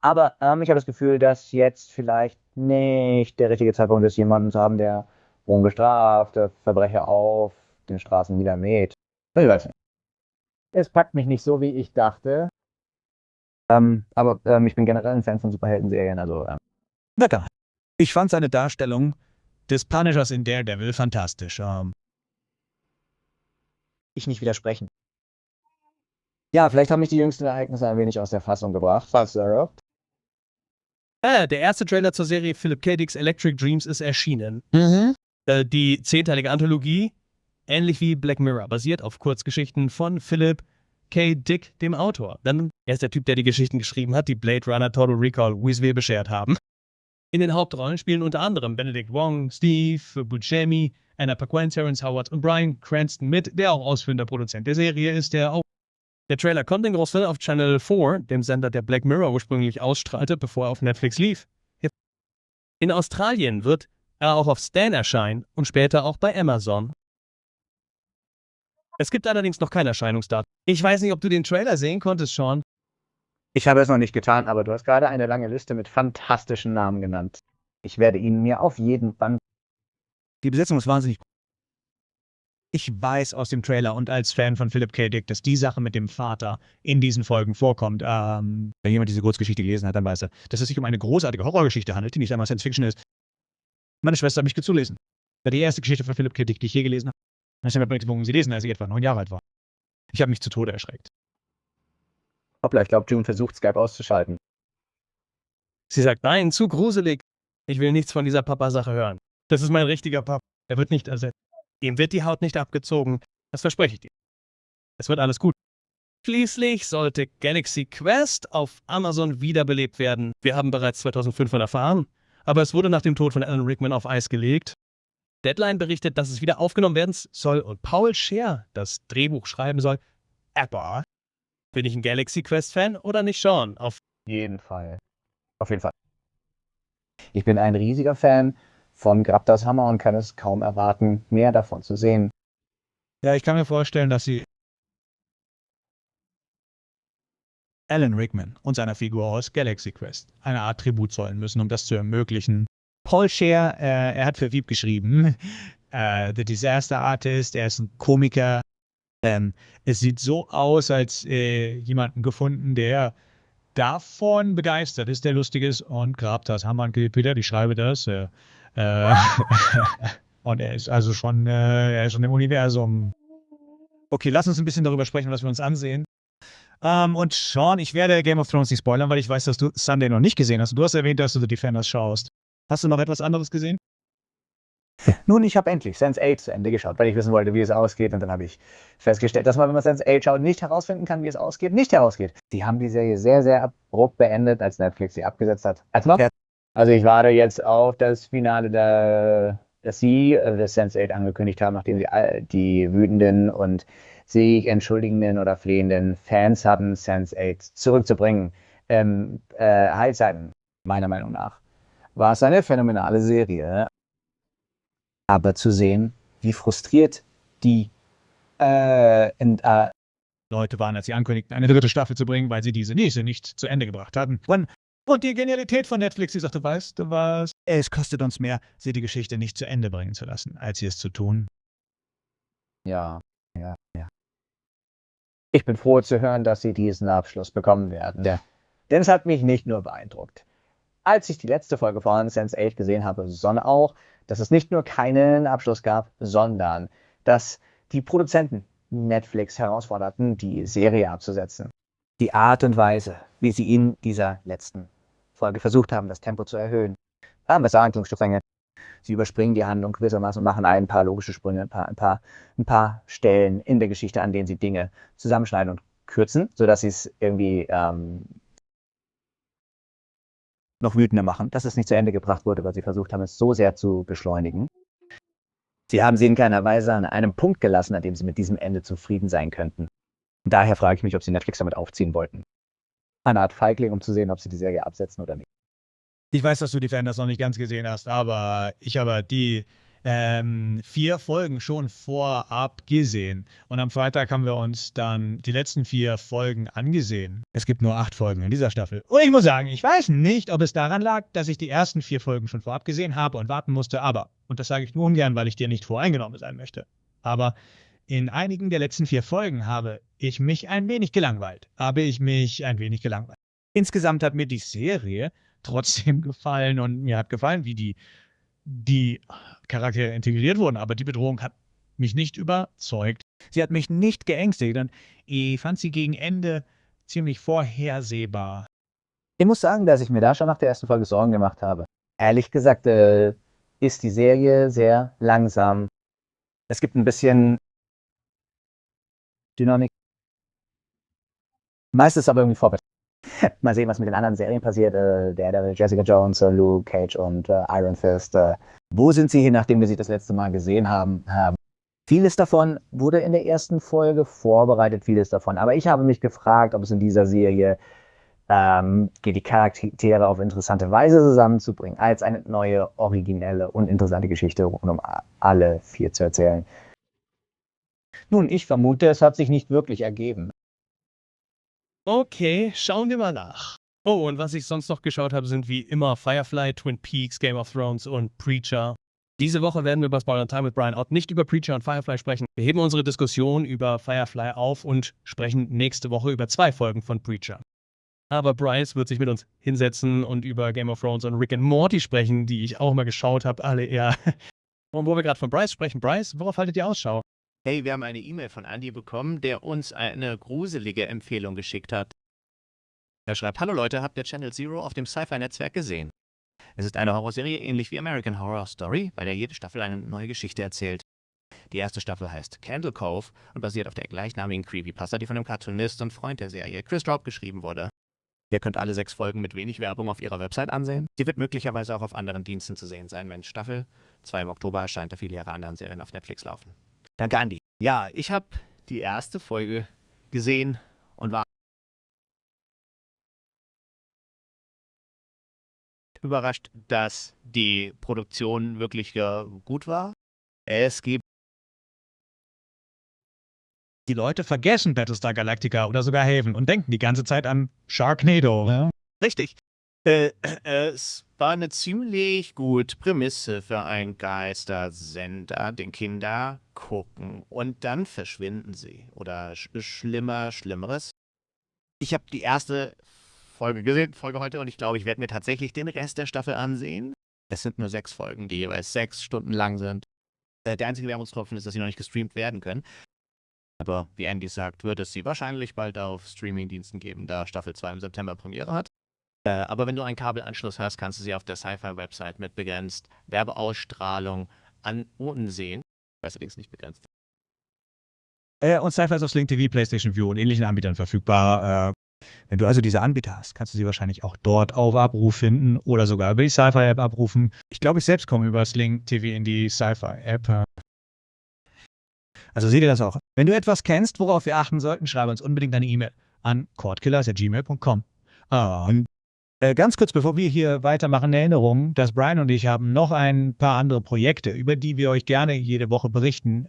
aber ich habe das Gefühl, dass jetzt vielleicht nicht der richtige Zeitpunkt ist, jemanden zu haben, der ungestrafte Verbrecher auf den Straßen niedermäht. Ich weiß nicht. Es packt mich nicht so, wie ich dachte. Aber ich bin generell ein Fan von Superhelden-Serien, also Wetter. Ich fand seine Darstellung des Punishers in Daredevil fantastisch. Ich nicht widersprechen. Ja, vielleicht haben mich die jüngsten Ereignisse ein wenig aus der Fassung gebracht. Was, Sarah? Der erste Trailer zur Serie Philip K. Dick's Electric Dreams ist erschienen. Die 10-teilige Anthologie, ähnlich wie Black Mirror, basiert auf Kurzgeschichten von Philip K. Dick, dem Autor. Denn er ist der Typ, der die Geschichten geschrieben hat, die Blade Runner, Total Recall, Weasley beschert haben. In den Hauptrollen spielen unter anderem Benedict Wong, Steve Buscemi, Anna Paquin, Terrence Howard und Bryan Cranston mit, der auch ausführender Produzent der Serie ist, Der Trailer kommt in Großfeld auf Channel 4, dem Sender, der Black Mirror ursprünglich ausstrahlte, bevor er auf Netflix lief. In Australien wird er auch auf Stan erscheinen und später auch bei Amazon. Es gibt allerdings noch kein Erscheinungsdatum. Ich weiß nicht, ob du den Trailer sehen konntest, Sean. Ich habe es noch nicht getan, aber du hast gerade eine lange Liste mit fantastischen Namen genannt. Ich werde ihn mir auf jeden Fall... Die Besetzung ist wahnsinnig gut. Ich weiß aus dem Trailer und als Fan von Philip K. Dick, dass die Sache mit dem Vater in diesen Folgen vorkommt. Wenn jemand diese Kurzgeschichte gelesen hat, dann weiß er, dass es sich um eine großartige Horrorgeschichte handelt, die nicht einmal Science Fiction ist. Meine Schwester hat mich gezulesen. Das war die erste Geschichte von Philip K. Dick, die ich je gelesen habe. Ich habe mir gezwungen, sie lesen, als ich etwa 9 Jahre alt war. Ich habe mich zu Tode erschreckt. Hoppla, ich glaube, June versucht, Skype auszuschalten. Sie sagt, nein, zu gruselig. Ich will nichts von dieser Papa-Sache hören. Das ist mein richtiger Papa. Er wird nicht ersetzt. Ihm wird die Haut nicht abgezogen. Das verspreche ich dir. Es wird alles gut. Schließlich sollte Galaxy Quest auf Amazon wiederbelebt werden. Wir haben bereits 2005 erfahren, aber es wurde nach dem Tod von Alan Rickman auf Eis gelegt. Deadline berichtet, dass es wieder aufgenommen werden soll und Paul Scheer das Drehbuch schreiben soll. Aber bin ich ein Galaxy Quest-Fan oder nicht, Sean? Auf jeden Fall. Auf jeden Fall. Ich bin ein riesiger Fan von Grab das Hammer und kann es kaum erwarten, mehr davon zu sehen. Ja, ich kann mir vorstellen, dass sie Alan Rickman und seiner Figur aus Galaxy Quest eine Art Tribut zollen müssen, um das zu ermöglichen. Paul Scheer, er hat für Wieb geschrieben, The Disaster Artist, er ist ein Komiker. Es sieht so aus, als jemanden gefunden, der davon begeistert ist, der lustig ist und grabt das. Hammer gilt wieder, ich schreibe das. Und er ist also schon, er ist schon im Universum. Okay, lass uns ein bisschen darüber sprechen, was wir uns ansehen. Und Sean, ich werde Game of Thrones nicht spoilern, weil ich weiß, dass du Sunday noch nicht gesehen hast. Du hast erwähnt, dass du The Defenders schaust. Hast du noch etwas anderes gesehen? Nun, ich habe endlich Sense8 zu Ende geschaut, weil ich wissen wollte, wie es ausgeht. Und dann habe ich festgestellt, dass man, wenn man Sense8 schaut, nicht herausfinden kann, wie es ausgeht, nicht herausgeht. Die haben die Serie sehr, sehr abrupt beendet, als Netflix sie abgesetzt hat. Also ich warte jetzt auf das Finale, dass sie das Sense8 angekündigt haben, nachdem sie die wütenden und sich entschuldigenden oder flehenden Fans hatten, Sense8 zurückzubringen. Heilzeiten, meiner Meinung nach, war es eine phänomenale Serie. Aber zu sehen, wie frustriert die Leute waren, als sie ankündigten, eine dritte Staffel zu bringen, weil sie diese nächste nicht zu Ende gebracht hatten. Und die Genialität von Netflix, die sagte, weißt du was? Es kostet uns mehr, sie die Geschichte nicht zu Ende bringen zu lassen, als sie es zu tun. Ja. Ich bin froh zu hören, dass sie diesen Abschluss bekommen werden. Ja. Denn es hat mich nicht nur beeindruckt, als ich die letzte Folge von Sense8 gesehen habe, sondern auch, dass es nicht nur keinen Abschluss gab, sondern dass die Produzenten Netflix herausforderten, die Serie abzusetzen. Die Art und Weise, wie sie in dieser letzten Folge versucht haben, das Tempo zu erhöhen. Handlungsstränge. Sie überspringen die Handlung gewissermaßen und machen ein paar logische Sprünge, ein paar Stellen in der Geschichte, an denen sie Dinge zusammenschneiden und kürzen, sodass sie es irgendwie noch wütender machen, dass es nicht zu Ende gebracht wurde, weil sie versucht haben, es so sehr zu beschleunigen. Sie haben sie in keiner Weise an einem Punkt gelassen, an dem sie mit diesem Ende zufrieden sein könnten. Und daher frage ich mich, ob sie Netflix damit aufziehen wollten. Eine Art Feigling, um zu sehen, ob sie die Serie absetzen oder nicht. Ich weiß, dass du die Defenders noch nicht ganz gesehen hast, aber ich habe die 4 Folgen schon vorab gesehen. Und am Freitag haben wir uns dann die letzten 4 Folgen angesehen. Es gibt nur 8 Folgen in dieser Staffel. Und ich muss sagen, ich weiß nicht, ob es daran lag, dass ich die ersten 4 Folgen schon vorab gesehen habe und warten musste, aber, und das sage ich nur ungern, weil ich dir nicht voreingenommen sein möchte, aber in einigen der letzten 4 Folgen habe ich mich ein wenig gelangweilt. Insgesamt hat mir die Serie trotzdem gefallen und mir hat gefallen, wie die Charaktere integriert wurden, aber die Bedrohung hat mich nicht überzeugt. Sie hat mich nicht geängstigt und ich fand sie gegen Ende ziemlich vorhersehbar. Ich muss sagen, dass ich mir da schon nach der ersten Folge Sorgen gemacht habe. Ehrlich gesagt ist die Serie sehr langsam. Es gibt ein bisschen Dynamik. Meistens aber irgendwie vorwärts. Mal sehen, was mit den anderen Serien passiert. Der Jessica Jones, Luke Cage und Iron Fist. Wo sind sie hin, nachdem wir sie das letzte Mal gesehen haben? Vieles davon wurde in der ersten Folge vorbereitet, vieles davon. Aber ich habe mich gefragt, ob es in dieser Serie geht, die Charaktere auf interessante Weise zusammenzubringen, als eine neue, originelle und interessante Geschichte rund um alle 4 zu erzählen. Nun, ich vermute, es hat sich nicht wirklich ergeben. Okay, schauen wir mal nach. Oh, und was ich sonst noch geschaut habe, sind wie immer Firefly, Twin Peaks, Game of Thrones und Preacher. Diese Woche werden wir bei Spoiler Time mit Brian Ott nicht über Preacher und Firefly sprechen. Wir heben unsere Diskussion über Firefly auf und sprechen nächste Woche über 2 Folgen von Preacher. Aber Bryce wird sich mit uns hinsetzen und über Game of Thrones und Rick and Morty sprechen, die ich auch mal geschaut habe, alle eher. Und wo wir gerade von Bryce sprechen, Bryce, worauf haltet ihr Ausschau? Hey, wir haben eine E-Mail von Andy bekommen, der uns eine gruselige Empfehlung geschickt hat. Er schreibt: Hallo Leute, habt ihr Channel Zero auf dem Sci-Fi-Netzwerk gesehen? Es ist eine Horrorserie ähnlich wie American Horror Story, bei der jede Staffel eine neue Geschichte erzählt. Die erste Staffel heißt Candle Cove und basiert auf der gleichnamigen Creepypasta, die von dem Cartoonist und Freund der Serie Chris Straub geschrieben wurde. Ihr könnt alle 6 Folgen mit wenig Werbung auf ihrer Website ansehen. Sie wird möglicherweise auch auf anderen Diensten zu sehen sein, wenn Staffel 2 im Oktober erscheint, da viele ihrer anderen Serien auf Netflix laufen. Danke, Andy. Ja, ich habe die erste Folge gesehen und war überrascht, dass die Produktion wirklich gut war. Es gibt Die Leute vergessen Battlestar Galactica oder sogar Haven und denken die ganze Zeit an Sharknado. Ja? Richtig. Es war eine ziemlich gute Prämisse für einen Geistersender, den Kinder gucken und dann verschwinden sie. Oder Schlimmeres. Ich habe die erste Folge gesehen, Folge heute, und ich glaube, ich werde mir tatsächlich den Rest der Staffel ansehen. Es sind nur 6 Folgen, die jeweils 6 Stunden lang sind. Der einzige Wermutstropfen ist, dass sie noch nicht gestreamt werden können. Aber wie Andy sagt, wird es sie wahrscheinlich bald auf Streamingdiensten geben, da Staffel 2 im September Premiere hat. Aber wenn du einen Kabelanschluss hast, kannst du sie auf der Sci-Fi-Website mit begrenzt Werbeausstrahlung ansehen. Ich weiß allerdings nicht begrenzt. Und Sci-Fi ist auf Sling TV, PlayStation View und ähnlichen Anbietern verfügbar. Wenn du also diese Anbieter hast, kannst du sie wahrscheinlich auch dort auf Abruf finden oder sogar über die Sci-Fi-App abrufen. Ich glaube, ich selbst komme über Sling TV in die Sci-Fi-App. Also seht ihr das auch. Wenn du etwas kennst, worauf wir achten sollten, schreibe uns unbedingt eine E-Mail an cordkillers@gmail.com. Und ganz kurz, bevor wir hier weitermachen, eine Erinnerung, dass Brian und ich haben noch ein paar andere Projekte, über die wir euch gerne jede Woche berichten.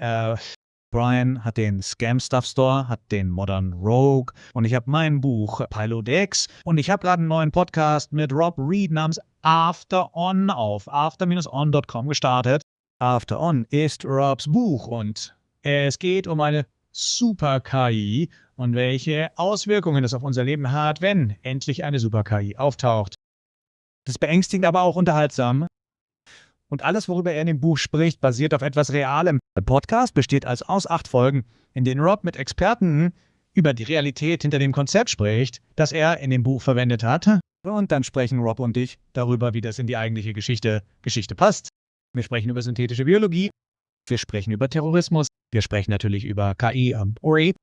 Brian hat den Scam Stuff Store, hat den Modern Rogue und ich habe mein Buch Pilot X und ich habe gerade einen neuen Podcast mit Rob Reed namens After On auf after-on.com gestartet. After On ist Robs Buch und es geht um eine Super-KI und welche Auswirkungen es auf unser Leben hat, wenn endlich eine Super-KI auftaucht. Das ist beängstigend, aber auch unterhaltsam. Und alles, worüber er in dem Buch spricht, basiert auf etwas Realem. Der Podcast besteht aus 8 Folgen, in denen Rob mit Experten über die Realität hinter dem Konzept spricht, das er in dem Buch verwendet hat. Und dann sprechen Rob und ich darüber, wie das in die eigentliche Geschichte passt. Wir sprechen über synthetische Biologie. Wir sprechen über Terrorismus. Wir sprechen natürlich über KI und Ori.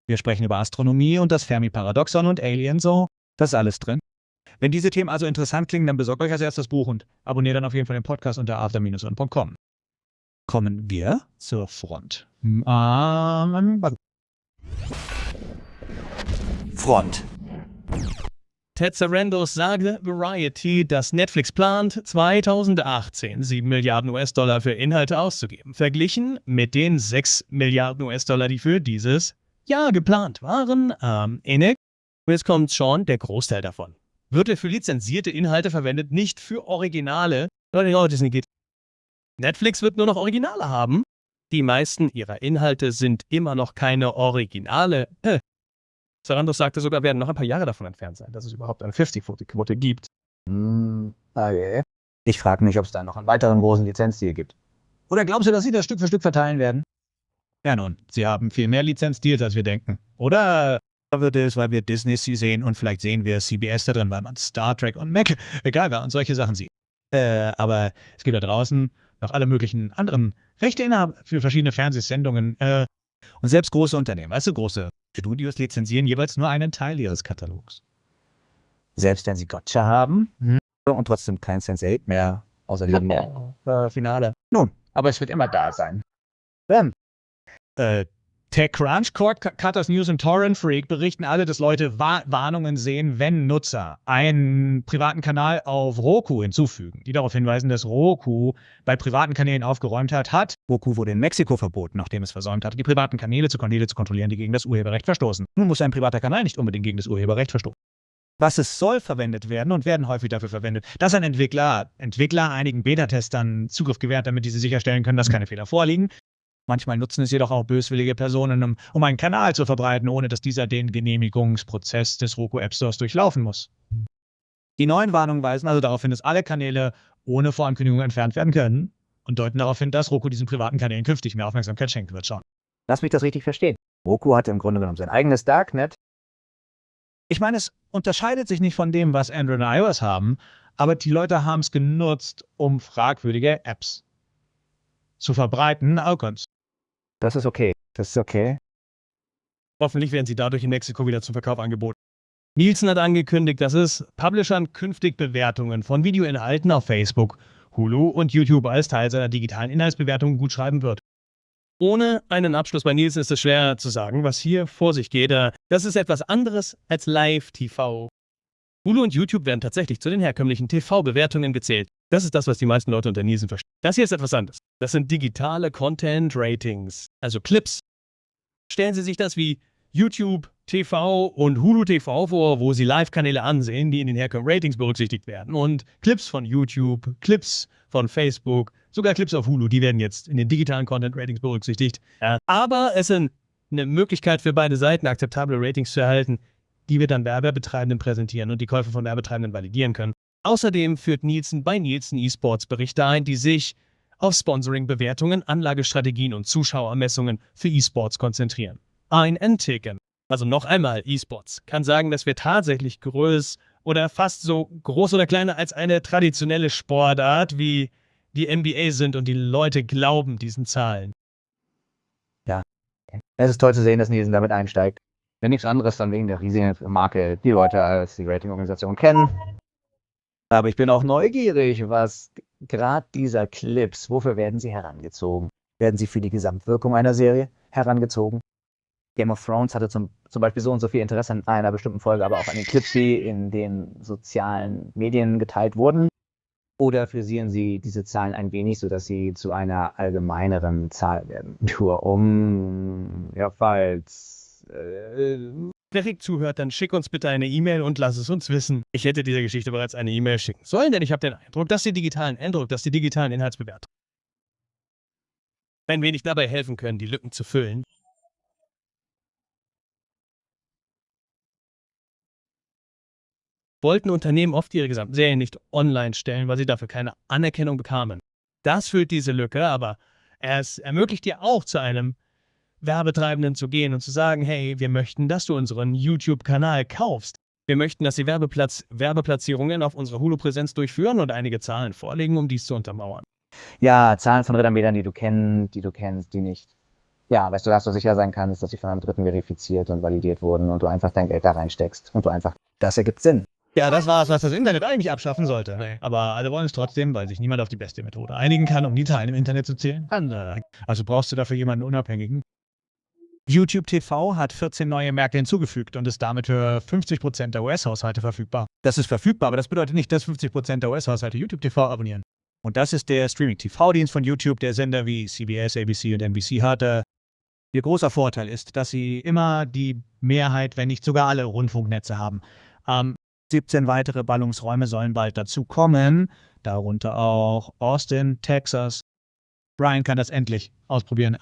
Wir sprechen über Astronomie und das Fermi-Paradoxon und Aliens. So, das ist alles drin. Wenn diese Themen also interessant klingen, dann besorgt euch als erstes das Buch und abonniert dann auf jeden Fall den Podcast unter after-on.com. Kommen wir zur Front. Front. Ted Sarandos sagte Variety, dass Netflix plant, 2018 7 Milliarden US-Dollar für Inhalte auszugeben, verglichen mit den 6 Milliarden US-Dollar, die für dieses Jahr geplant waren. Jetzt kommt schon der Großteil davon. Wird er für lizenzierte Inhalte verwendet, nicht für Originale. Netflix wird nur noch Originale haben. Die meisten ihrer Inhalte sind immer noch keine Originale. Sarandos sagte sogar, werden noch ein paar Jahre davon entfernt sein, dass es überhaupt eine 50-Quote gibt. Okay. Ich frage mich, ob es da noch einen weiteren großen Lizenzdeal gibt. Oder glaubst du, dass sie das Stück für Stück verteilen werden? Ja nun, sie haben viel mehr Lizenzdeals, als wir denken. Oder wird es, weil wir Disney sehen und vielleicht sehen wir CBS da drin, weil man Star Trek und Mac, egal wer, und solche Sachen sieht. Aber es gibt da draußen noch alle möglichen anderen Rechteinhaber für verschiedene Fernsehsendungen. Und selbst große Unternehmen, weißt du, große Studios lizenzieren jeweils nur einen Teil ihres Katalogs. Selbst wenn sie Gotcha haben und trotzdem kein Sense8 mehr, außer diesem Finale. Nun, aber es wird immer da sein. TechCrunch, Cord-Cutters News und Torrent Freak berichten alle, dass Leute Warnungen sehen, wenn Nutzer einen privaten Kanal auf Roku hinzufügen, die darauf hinweisen, dass Roku bei privaten Kanälen aufgeräumt hat. Roku wurde in Mexiko verboten, nachdem es versäumt hatte, die privaten Kanäle zu kontrollieren, die gegen das Urheberrecht verstoßen. Nun muss ein privater Kanal nicht unbedingt gegen das Urheberrecht verstoßen. Was es soll verwendet werden und werden häufig dafür verwendet, dass ein Entwickler einigen Beta-Testern Zugriff gewährt, damit diese sicherstellen können, dass keine Fehler vorliegen. Manchmal nutzen es jedoch auch böswillige Personen, um einen Kanal zu verbreiten, ohne dass dieser den Genehmigungsprozess des Roku App Stores durchlaufen muss. Die neuen Warnungen weisen also darauf hin, dass alle Kanäle ohne Vorankündigung entfernt werden können und deuten darauf hin, dass Roku diesen privaten Kanälen künftig mehr Aufmerksamkeit schenken wird. Schauen. Lass mich das richtig verstehen. Roku hat im Grunde genommen sein eigenes Darknet. Ich meine, es unterscheidet sich nicht von dem, was Android und iOS haben, aber die Leute haben es genutzt, um fragwürdige Apps zu verbreiten. Das ist okay. Das ist okay. Hoffentlich werden sie dadurch in Mexiko wieder zum Verkauf angeboten. Nielsen hat angekündigt, dass es Publishern künftig Bewertungen von Videoinhalten auf Facebook, Hulu und YouTube als Teil seiner digitalen Inhaltsbewertungen gutschreiben wird. Ohne einen Abschluss bei Nielsen ist es schwer zu sagen, was hier vor sich geht. Das ist etwas anderes als Live-TV. Hulu und YouTube werden tatsächlich zu den herkömmlichen TV-Bewertungen gezählt. Das ist das, was die meisten Leute unter Nielsen verstehen. Das hier ist etwas anderes. Das sind digitale Content-Ratings, also Clips. Stellen Sie sich das wie YouTube TV und Hulu TV vor, wo Sie Live-Kanäle ansehen, die in den herkömmlichen Ratings berücksichtigt werden. Und Clips von YouTube, Clips von Facebook, sogar Clips auf Hulu, die werden jetzt in den digitalen Content-Ratings berücksichtigt. Ja. Aber es ist eine Möglichkeit für beide Seiten, akzeptable Ratings zu erhalten, die wir dann Werbetreibenden präsentieren und die Käufer von Werbetreibenden validieren können. Außerdem führt Nielsen bei Nielsen eSports Berichte ein, die sich auf Sponsoring-Bewertungen, Anlagestrategien und Zuschauermessungen für eSports konzentrieren. Ein N-Ticken, also noch einmal eSports, kann sagen, dass wir tatsächlich groß oder fast so groß oder kleiner als eine traditionelle Sportart wie die NBA sind und die Leute glauben diesen Zahlen. Ja, es ist toll zu sehen, dass Nielsen damit einsteigt. Wenn nichts anderes, dann wegen der riesigen Marke, die Leute als die Ratingorganisation kennen. Aber ich bin auch neugierig, was gerade dieser Clips, wofür werden sie herangezogen? Werden sie für die Gesamtwirkung einer Serie herangezogen? Game of Thrones hatte zum Beispiel so und so viel Interesse an einer bestimmten Folge, aber auch an den Clips, die in den sozialen Medien geteilt wurden. Oder frisieren sie diese Zahlen ein wenig, sodass sie zu einer allgemeineren Zahl werden? Nur ja, falls Wer Rick zuhört, dann schick uns bitte eine E-Mail und lass es uns wissen. Ich hätte dieser Geschichte bereits eine E-Mail schicken sollen, denn ich habe den Eindruck, dass die digitalen Inhaltsbewertungen ein wenig dabei helfen können, die Lücken zu füllen. Wollten Unternehmen oft ihre gesamten Serien nicht online stellen, weil sie dafür keine Anerkennung bekamen. Das füllt diese Lücke, aber es ermöglicht dir auch zu einem Werbetreibenden zu gehen und zu sagen, hey, wir möchten, dass du unseren YouTube-Kanal kaufst. Wir möchten, dass sie Werbeplatzierungen auf unserer Hulu-Präsenz durchführen und einige Zahlen vorlegen, um dies zu untermauern. Ja, Zahlen von Rittermetern, die du kennst, die nicht. Ja, weißt du, dass du sicher sein kannst, dass sie von einem Dritten verifiziert und validiert wurden und du einfach dein Geld da reinsteckst und du einfach, das ergibt Sinn. Ja, das war es, was das Internet eigentlich abschaffen sollte. Nee. Aber alle wollen es trotzdem, weil sich niemand auf die beste Methode einigen kann, um die Zahlen im Internet zu zählen. Also brauchst du dafür jemanden Unabhängigen. YouTube TV hat 14 neue Märkte hinzugefügt und ist damit für 50% der US-Haushalte verfügbar. Das ist verfügbar, aber das bedeutet nicht, dass 50% der US-Haushalte YouTube TV abonnieren. Und das ist der Streaming-TV-Dienst von YouTube, der Sender wie CBS, ABC und NBC hatte. Ihr großer Vorteil ist, dass sie immer die Mehrheit, wenn nicht sogar alle Rundfunknetze haben. 17 weitere Ballungsräume sollen bald dazu kommen, darunter auch Austin, Texas. Brian kann das endlich ausprobieren.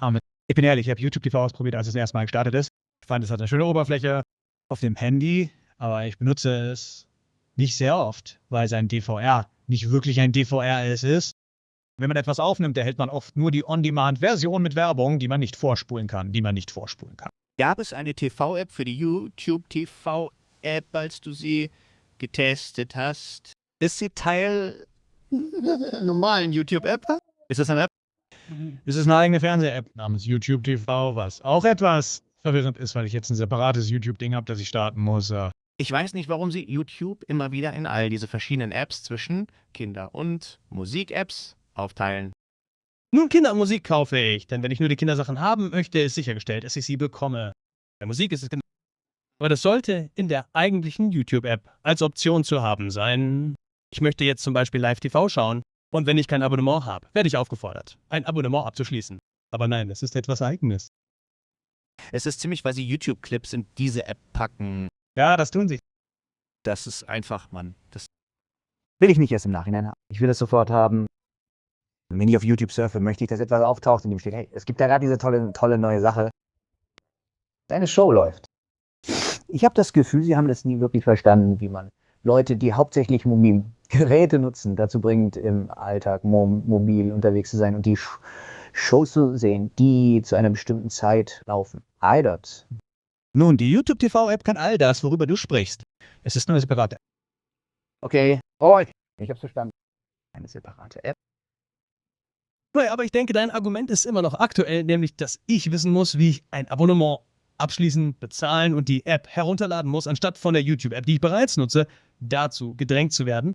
Ich bin ehrlich, ich habe YouTube TV ausprobiert, als es das erste Mal gestartet ist. Ich fand, es hat eine schöne Oberfläche auf dem Handy, aber ich benutze es nicht sehr oft, weil sein DVR nicht wirklich ein DVR ist. Wenn man etwas aufnimmt, erhält man oft nur die On-Demand-Version mit Werbung, die man nicht vorspulen kann. Gab es eine TV-App für die YouTube TV-App, als du sie getestet hast? Ist sie Teil der normalen YouTube-App? Ist das eine App? Es ist eine eigene Fernseh-App namens YouTube TV, was auch etwas verwirrend ist, weil ich jetzt ein separates YouTube-Ding habe, das ich starten muss. Ich weiß nicht, warum sie YouTube immer wieder in all diese verschiedenen Apps zwischen Kinder- und Musik-Apps aufteilen. Nun, Kindermusik kaufe ich, denn wenn ich nur die Kindersachen haben möchte, ist sichergestellt, dass ich sie bekomme. Bei Musik ist es genau. Aber das sollte in der eigentlichen YouTube-App als Option zu haben sein. Ich möchte jetzt zum Beispiel Live-TV schauen. Und wenn ich kein Abonnement habe, werde ich aufgefordert, ein Abonnement abzuschließen. Aber nein, es ist etwas Eigenes. Es ist ziemlich, weil sie YouTube-Clips in diese App packen. Ja, das tun sie. Das ist einfach, Mann. Das Will ich nicht erst im Nachhinein haben. Ich will es sofort haben. Wenn ich auf YouTube surfe, möchte ich, dass etwas auftaucht, in dem steht, hey, es gibt da gerade diese tolle neue Sache. Deine Show läuft. Ich habe das Gefühl, sie haben das nie wirklich verstanden, wie man Leute, die hauptsächlich Geräte nutzen, dazu bringt, im Alltag mobil unterwegs zu sein und die Shows zu sehen, die zu einer bestimmten Zeit laufen. Eidert. Nun, die YouTube TV-App kann all das, worüber du sprichst. Es ist nur eine separate App. Okay. Oh, ich hab's verstanden. Eine separate App. Naja, aber ich denke, dein Argument ist immer noch aktuell, nämlich, dass ich wissen muss, wie ich ein Abonnement abschließen, bezahlen und die App herunterladen muss, anstatt von der YouTube-App, die ich bereits nutze, dazu gedrängt zu werden.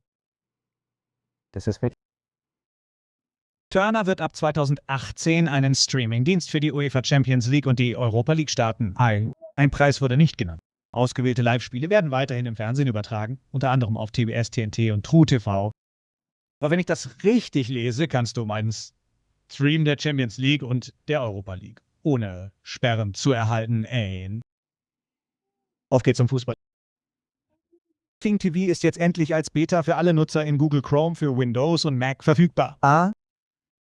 Das ist mit. Turner wird ab 2018 einen Streaming-Dienst für die UEFA Champions League und die Europa League starten. Ein Preis wurde nicht genannt. Ausgewählte Live-Spiele werden weiterhin im Fernsehen übertragen, unter anderem auf TBS, TNT und True TV. Aber wenn ich das richtig lese, kannst du meinen Stream der Champions League und der Europa League ohne Sperren zu erhalten. Auf geht's zum Fußball. Sling TV ist jetzt endlich als Beta für alle Nutzer in Google Chrome für Windows und Mac verfügbar.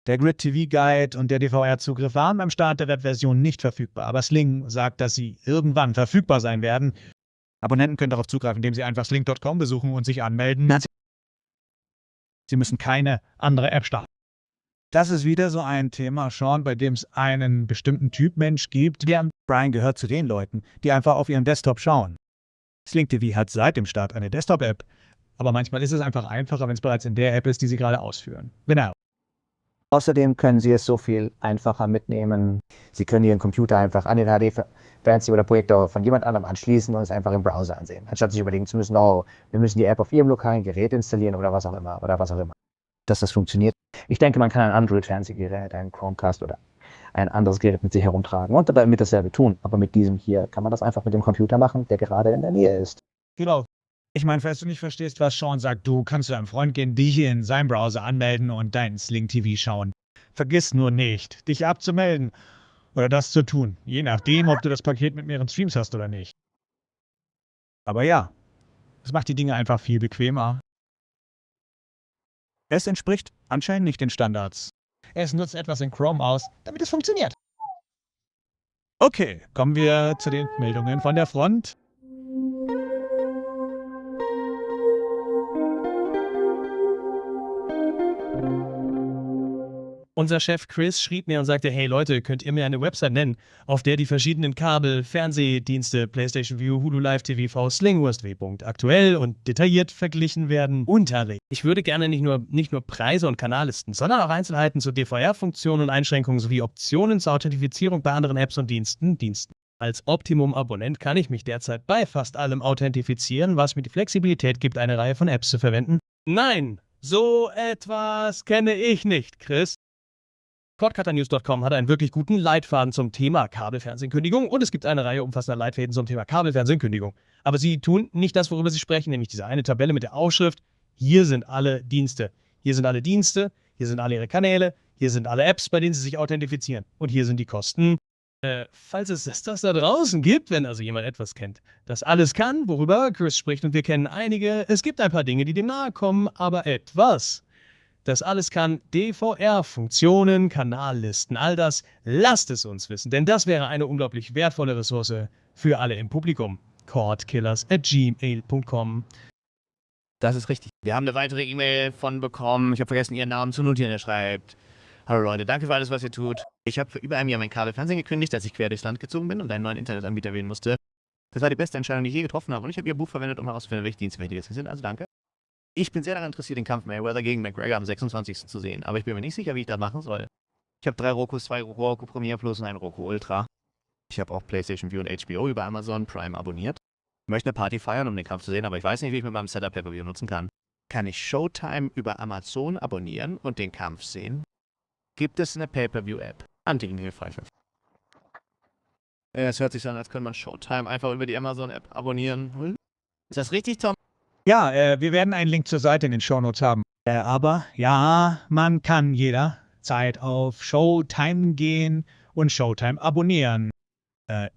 Der Grid TV Guide und der DVR-Zugriff waren beim Start der Webversion nicht verfügbar, aber Sling sagt, dass sie irgendwann verfügbar sein werden. Abonnenten können darauf zugreifen, indem sie einfach sling.com besuchen und sich anmelden. Sie müssen keine andere App starten. Das ist wieder so ein Thema, Sean, bei dem es einen bestimmten Typ Mensch gibt. Brian gehört zu den Leuten, die einfach auf ihren Desktop schauen. Sling TV hat seit dem Start eine Desktop-App, aber manchmal ist es einfach einfacher, wenn es bereits in der App ist, die Sie gerade ausführen. Genau. Außerdem können Sie es so viel einfacher mitnehmen. Sie können Ihren Computer einfach an den HD-Fernseher oder Projektor von jemand anderem anschließen und es einfach im Browser ansehen, anstatt sich überlegen zu müssen, oh, wir müssen die App auf Ihrem lokalen Gerät installieren oder was auch immer. Dass das funktioniert. Ich denke, man kann ein Android-Fernsehgerät, einen Chromecast oder ein anderes Gerät mit sich herumtragen und damit dasselbe tun. Aber mit diesem hier kann man das einfach mit dem Computer machen, der gerade in der Nähe ist. Genau. Ich meine, falls du nicht verstehst, was Sean sagt, du kannst zu einem Freund gehen, dich hier in seinem Browser anmelden und deinen Sling TV schauen. Vergiss nur nicht, dich abzumelden oder das zu tun, je nachdem, ob du das Paket mit mehreren Streams hast oder nicht. Aber ja, es macht die Dinge einfach viel bequemer. Es entspricht anscheinend nicht den Standards. Es nutzt etwas in Chrome aus, damit es funktioniert. Okay, kommen wir zu den Meldungen von der Front. Unser Chef Chris schrieb mir und sagte, hey Leute, könnt ihr mir eine Website nennen, auf der die verschiedenen Kabel, Fernsehdienste, PlayStation View, Hulu Live TV, Sling, USW. Aktuell und detailliert verglichen werden. Ich würde gerne nicht nur Preise und Kanallisten, sondern auch Einzelheiten zur DVR-Funktion und Einschränkungen sowie Optionen zur Authentifizierung bei anderen Apps und Diensten. Als Optimum-Abonnent kann ich mich derzeit bei fast allem authentifizieren, was mir die Flexibilität gibt, eine Reihe von Apps zu verwenden. Nein, so etwas kenne ich nicht, Chris. Quadcutternews.com hat einen wirklich guten Leitfaden zum Thema Kabelfernsehenkündigung und es gibt eine Reihe umfassender Leitfäden zum Thema Kabelfernsehenkündigung. Aber sie tun nicht das, worüber sie sprechen, nämlich diese eine Tabelle mit der Aufschrift: Hier sind alle Dienste. Hier sind alle Dienste, hier sind alle ihre Kanäle, hier sind alle Apps, bei denen sie sich authentifizieren. Und hier sind die Kosten. Falls es das da draußen gibt, wenn also jemand etwas kennt, das alles kann, worüber Chris spricht, und wir kennen einige, es gibt ein paar Dinge, die dem nahe kommen, aber etwas, das alles kann, DVR-Funktionen, Kanallisten, all das, lasst es uns wissen, denn das wäre eine unglaublich wertvolle Ressource für alle im Publikum. cordkillers@gmail.com. Das ist richtig. Wir haben eine weitere E-Mail von bekommen. Ich habe vergessen, Ihren Namen zu notieren. Er schreibt: Hallo Leute, danke für alles, was ihr tut. Ich habe für über ein Jahr mein Kabelfernsehen gekündigt, als ich quer durchs Land gezogen bin und einen neuen Internetanbieter wählen musste. Das war die beste Entscheidung, die ich je getroffen habe, und ich habe Ihr Buch verwendet, um herauszufinden, welche Dienste wichtig sind. Also danke. Ich bin sehr daran interessiert, den Kampf Mayweather gegen McGregor am 26. zu sehen, aber ich bin mir nicht sicher, wie ich das machen soll. Ich habe 3 Rokus, 2 Roku Premiere Plus und einen Roku Ultra. Ich habe auch PlayStation View und HBO über Amazon Prime abonniert. Ich möchte eine Party feiern, um den Kampf zu sehen, aber ich weiß nicht, wie ich mit meinem Setup Pay-Per-View nutzen kann. Kann ich Showtime über Amazon abonnieren und den Kampf sehen? Gibt es eine Pay-Per-View-App? Anti-Pfeife. Es hört sich so an, als könnte man Showtime einfach über die Amazon-App abonnieren. Ist das richtig, Tom? Ja, wir werden einen Link zur Seite in den Shownotes haben. Aber ja, man kann jederzeit auf Showtime gehen und Showtime abonnieren.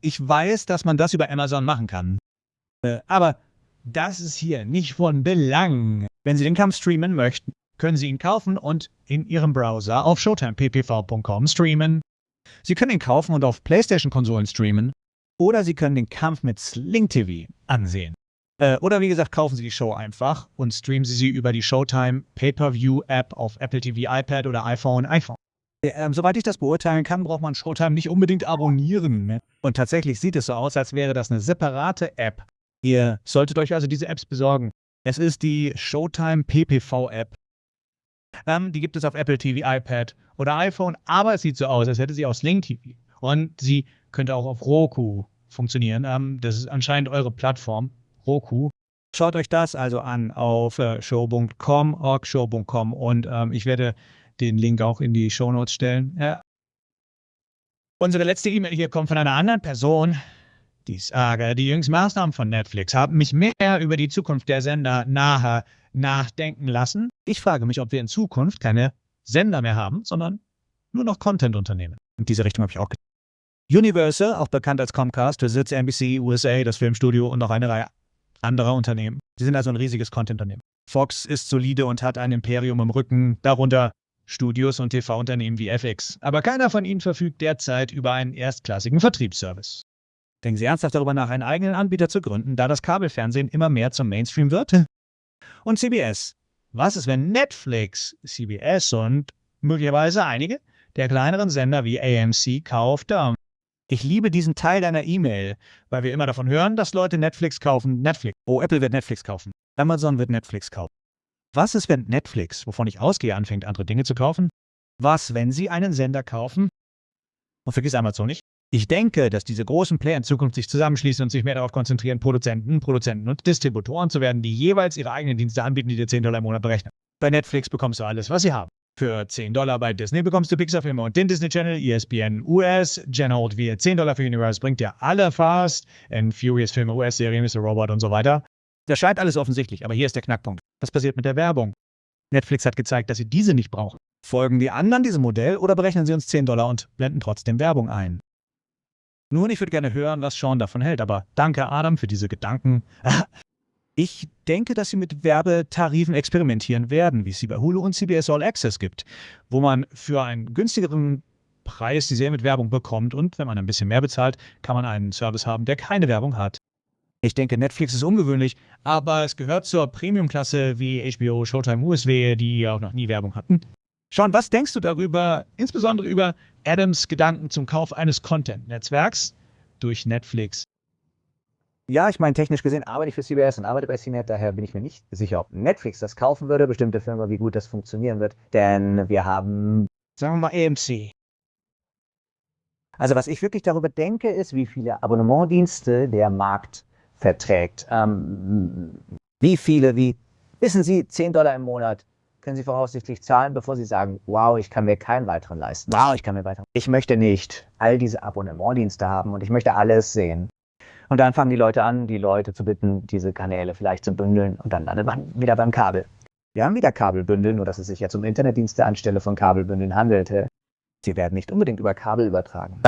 Ich weiß, dass man das über Amazon machen kann. Aber das ist hier nicht von Belang. Wenn Sie den Kampf streamen möchten, können Sie ihn kaufen und in Ihrem Browser auf showtimeppv.com streamen. Sie können ihn kaufen und auf PlayStation-Konsolen streamen. Oder Sie können den Kampf mit Sling TV ansehen. Oder wie gesagt, kaufen Sie die Show einfach und streamen Sie über die Showtime Pay-Per-View-App auf Apple TV, iPad oder iPhone. Soweit ich das beurteilen kann, braucht man Showtime nicht unbedingt abonnieren. Und tatsächlich sieht es so aus, als wäre das eine separate App. Ihr solltet euch also diese Apps besorgen. Es ist die Showtime PPV-App. Die gibt es auf Apple TV, iPad oder iPhone, aber es sieht so aus, als hätte sie auch Sling TV. Und sie könnte auch auf Roku funktionieren. Das ist anscheinend eure Plattform, Roku. Schaut euch das also an auf show.com und ich werde den Link auch in die Shownotes stellen. Ja. Unsere letzte E-Mail hier kommt von einer anderen Person. Die sage, die jüngsten Maßnahmen von Netflix haben mich mehr über die Zukunft der Sender nachdenken lassen. Ich frage mich, ob wir in Zukunft keine Sender mehr haben, sondern nur noch Content-Unternehmen. In diese Richtung habe ich auch gedacht. Universal, auch bekannt als Comcast, besitzt NBC USA, das Filmstudio und noch eine Reihe anderer Unternehmen. Sie sind also ein riesiges Content-Unternehmen. Fox ist solide und hat ein Imperium im Rücken, darunter Studios und TV-Unternehmen wie FX. Aber keiner von ihnen verfügt derzeit über einen erstklassigen Vertriebsservice. Denken Sie ernsthaft darüber nach, einen eigenen Anbieter zu gründen, da das Kabelfernsehen immer mehr zum Mainstream wird? Und CBS. Was ist, wenn Netflix, CBS und möglicherweise einige der kleineren Sender wie AMC kauft? Ich liebe diesen Teil deiner E-Mail, weil wir immer davon hören, dass Leute Netflix kaufen. Netflix. Oh, Apple wird Netflix kaufen. Amazon wird Netflix kaufen. Was ist, wenn Netflix, wovon ich ausgehe, anfängt, andere Dinge zu kaufen? Was, wenn sie einen Sender kaufen? Und vergiss Amazon nicht. Ich denke, dass diese großen Player in Zukunft sich zusammenschließen und sich mehr darauf konzentrieren, Produzenten und Distributoren zu werden, die jeweils ihre eigenen Dienste anbieten, die dir $10 im Monat berechnen. Bei Netflix bekommst du alles, was sie haben. Für $10 bei Disney bekommst du Pixar-Filme und den Disney Channel, ESPN US, General wie $10 für Universe bringt dir alle Fast and Furious-Filme, US-Serien, Mr. Robot und so weiter. Das scheint alles offensichtlich, aber hier ist der Knackpunkt. Was passiert mit der Werbung? Netflix hat gezeigt, dass sie diese nicht brauchen. Folgen die anderen diesem Modell oder berechnen sie uns $10 und blenden trotzdem Werbung ein? Nun, ich würde gerne hören, was Sean davon hält, aber danke, Adam, für diese Gedanken. Ich denke, dass sie mit Werbetarifen experimentieren werden, wie es sie bei Hulu und CBS All Access gibt, wo man für einen günstigeren Preis die Serie mit Werbung bekommt und wenn man ein bisschen mehr bezahlt, kann man einen Service haben, der keine Werbung hat. Ich denke, Netflix ist ungewöhnlich, aber es gehört zur Premium-Klasse wie HBO, Showtime, USW, die auch noch nie Werbung hatten. Sean, was denkst du darüber, insbesondere über Adams Gedanken zum Kauf eines Content-Netzwerks durch Netflix? Ja, ich meine, technisch gesehen arbeite ich für CBS und arbeite bei CNET, daher bin ich mir nicht sicher, ob Netflix das kaufen würde, bestimmte Firma, wie gut das funktionieren wird, denn wir haben, sagen wir mal, AMC. Also was ich wirklich darüber denke, ist, wie viele Abonnementdienste der Markt verträgt. Wissen Sie, $10 im Monat können Sie voraussichtlich zahlen, bevor Sie sagen, wow, ich kann mir keinen weiteren leisten. Ich möchte nicht all diese Abonnementdienste haben und ich möchte alles sehen. Und dann fangen die Leute an, die Leute zu bitten, diese Kanäle vielleicht zu bündeln und dann landet man wieder beim Kabel. Wir haben wieder Kabelbündeln, nur dass es sich jetzt um Internetdienste anstelle von Kabelbündeln handelte. Sie werden nicht unbedingt über Kabel übertragen.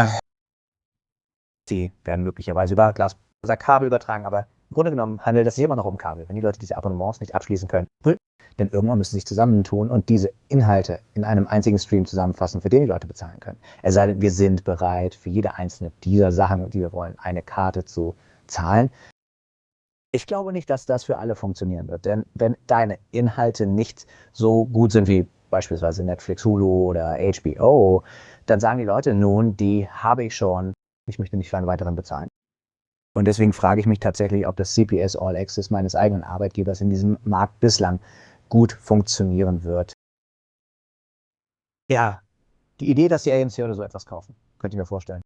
Sie werden möglicherweise über Glasfaserkabel übertragen, aber im Grunde genommen handelt es sich immer noch um Kabel, wenn die Leute diese Abonnements nicht abschließen können. Denn irgendwann müssen sie sich zusammentun und diese Inhalte in einem einzigen Stream zusammenfassen, für den die Leute bezahlen können. Es sei denn, wir sind bereit, für jede einzelne dieser Sachen, die wir wollen, eine Karte zu zahlen. Ich glaube nicht, dass das für alle funktionieren wird, denn wenn deine Inhalte nicht so gut sind wie beispielsweise Netflix, Hulu oder HBO, dann sagen die Leute, nun, die habe ich schon, ich möchte nicht für einen weiteren bezahlen. Und deswegen frage ich mich tatsächlich, ob das CBS All Access meines eigenen Arbeitgebers in diesem Markt bislang gut funktionieren wird. Ja, die Idee, dass die AMC oder so etwas kaufen, könnte ich mir vorstellen.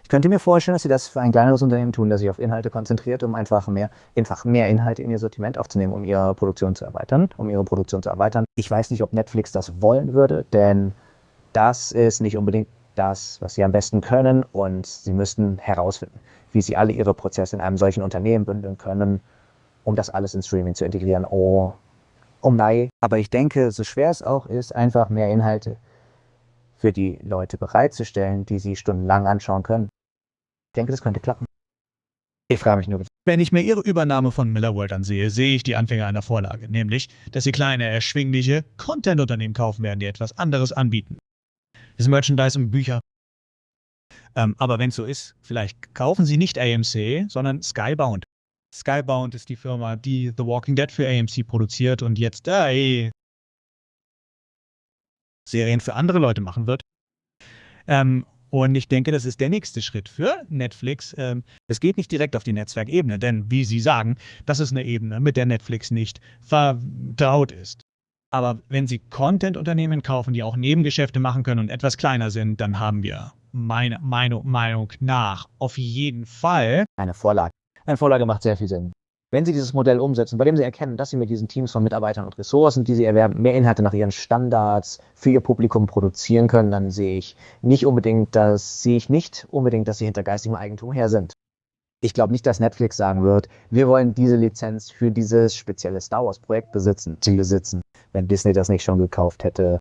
Ich könnte mir vorstellen, dass sie das für ein kleineres Unternehmen tun, das sich auf Inhalte konzentriert, um einfach mehr Inhalte in ihr Sortiment aufzunehmen, um ihre Produktion zu erweitern. Ich weiß nicht, ob Netflix das wollen würde, denn das ist nicht unbedingt das, was sie am besten können und sie müssten herausfinden, wie sie alle ihre Prozesse in einem solchen Unternehmen bündeln können, um das alles in Streaming zu integrieren. Nein. Aber ich denke, so schwer es auch ist, einfach mehr Inhalte für die Leute bereitzustellen, die sie stundenlang anschauen können. Ich denke, das könnte klappen. Ich frage mich nur. Wenn ich mir ihre Übernahme von Millarworld ansehe, sehe ich die Anfänge einer Vorlage, nämlich, dass sie kleine, erschwingliche Content-Unternehmen kaufen werden, die etwas anderes anbieten. Das Merchandise und Bücher. Aber wenn es so ist, vielleicht kaufen sie nicht AMC, sondern Skybound. Skybound ist die Firma, die The Walking Dead für AMC produziert und jetzt Serien für andere Leute machen wird. Und ich denke, das ist der nächste Schritt für Netflix. Es geht nicht direkt auf die Netzwerkebene, denn wie Sie sagen, das ist eine Ebene, mit der Netflix nicht vertraut ist. Aber wenn Sie Content-Unternehmen kaufen, die auch Nebengeschäfte machen können und etwas kleiner sind, dann haben wir meiner Meinung nach auf jeden Fall Eine Vorlage. Eine Vorlage macht sehr viel Sinn. Wenn Sie dieses Modell umsetzen, bei dem Sie erkennen, dass Sie mit diesen Teams von Mitarbeitern und Ressourcen, die Sie erwerben, mehr Inhalte nach Ihren Standards für Ihr Publikum produzieren können, dann sehe ich nicht unbedingt, dass Sie hinter geistigem Eigentum her sind. Ich glaube nicht, dass Netflix sagen wird, wir wollen diese Lizenz für dieses spezielle Star Wars Projekt besitzen, wenn Disney das nicht schon gekauft hätte.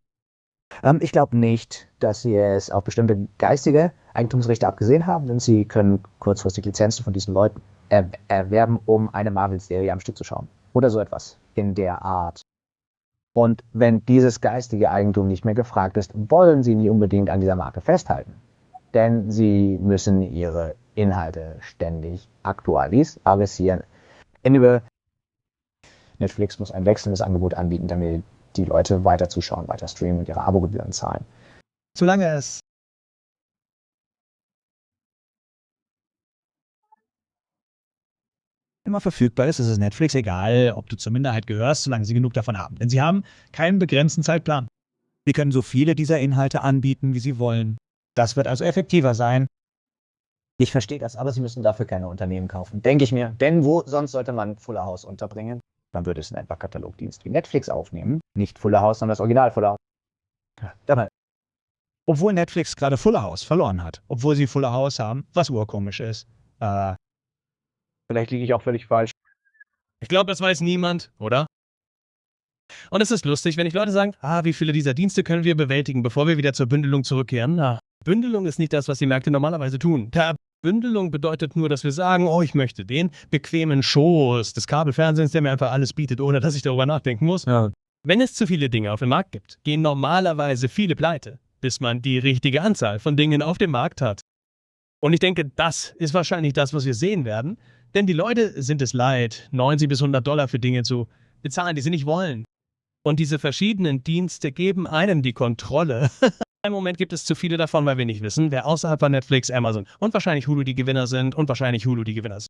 Ich glaube nicht, dass sie es auf bestimmte geistige Eigentumsrechte abgesehen haben, denn sie können kurzfristig Lizenzen von diesen Leuten erwerben, um eine Marvel-Serie am Stück zu schauen. Oder so etwas in der Art. Und wenn dieses geistige Eigentum nicht mehr gefragt ist, wollen sie nie unbedingt an dieser Marke festhalten. Denn sie müssen ihre Inhalte ständig aktualisieren. Netflix muss ein wechselndes Angebot anbieten, damit die Leute weiter zuschauen, weiter streamen und ihre Abogebühren zahlen. Solange es immer verfügbar ist es Netflix egal, ob du zur Minderheit gehörst, solange sie genug davon haben. Denn sie haben keinen begrenzten Zeitplan. Sie können so viele dieser Inhalte anbieten, wie sie wollen. Das wird also effektiver sein. Ich verstehe das, aber sie müssen dafür keine Unternehmen kaufen, denke ich mir. Denn wo sonst sollte man Fuller House unterbringen? Man würde es in einen Katalogdienst wie Netflix aufnehmen. Nicht Fuller House, sondern das Original Fuller House. Obwohl Netflix gerade Fuller House verloren hat. Obwohl sie Fuller House haben, was urkomisch ist. Vielleicht liege ich auch völlig falsch. Ich glaube, das weiß niemand, oder? Und es ist lustig, wenn ich Leute sagen, wie viele dieser Dienste können wir bewältigen, bevor wir wieder zur Bündelung zurückkehren? Bündelung ist nicht das, was die Märkte normalerweise tun. Bündelung bedeutet nur, dass wir sagen, ich möchte den bequemen Schoß des Kabelfernsehens, der mir einfach alles bietet, ohne dass ich darüber nachdenken muss. Ja. Wenn es zu viele Dinge auf dem Markt gibt, gehen normalerweise viele pleite, bis man die richtige Anzahl von Dingen auf dem Markt hat. Und ich denke, das ist wahrscheinlich das, was wir sehen werden, denn die Leute sind es leid, 90 bis $100 für Dinge zu bezahlen, die sie nicht wollen. Und diese verschiedenen Dienste geben einem die Kontrolle. Im Moment gibt es zu viele davon, weil wir nicht wissen, wer außerhalb von Netflix, Amazon und wahrscheinlich Hulu die Gewinner sind und wahrscheinlich Hulu die Gewinner sind.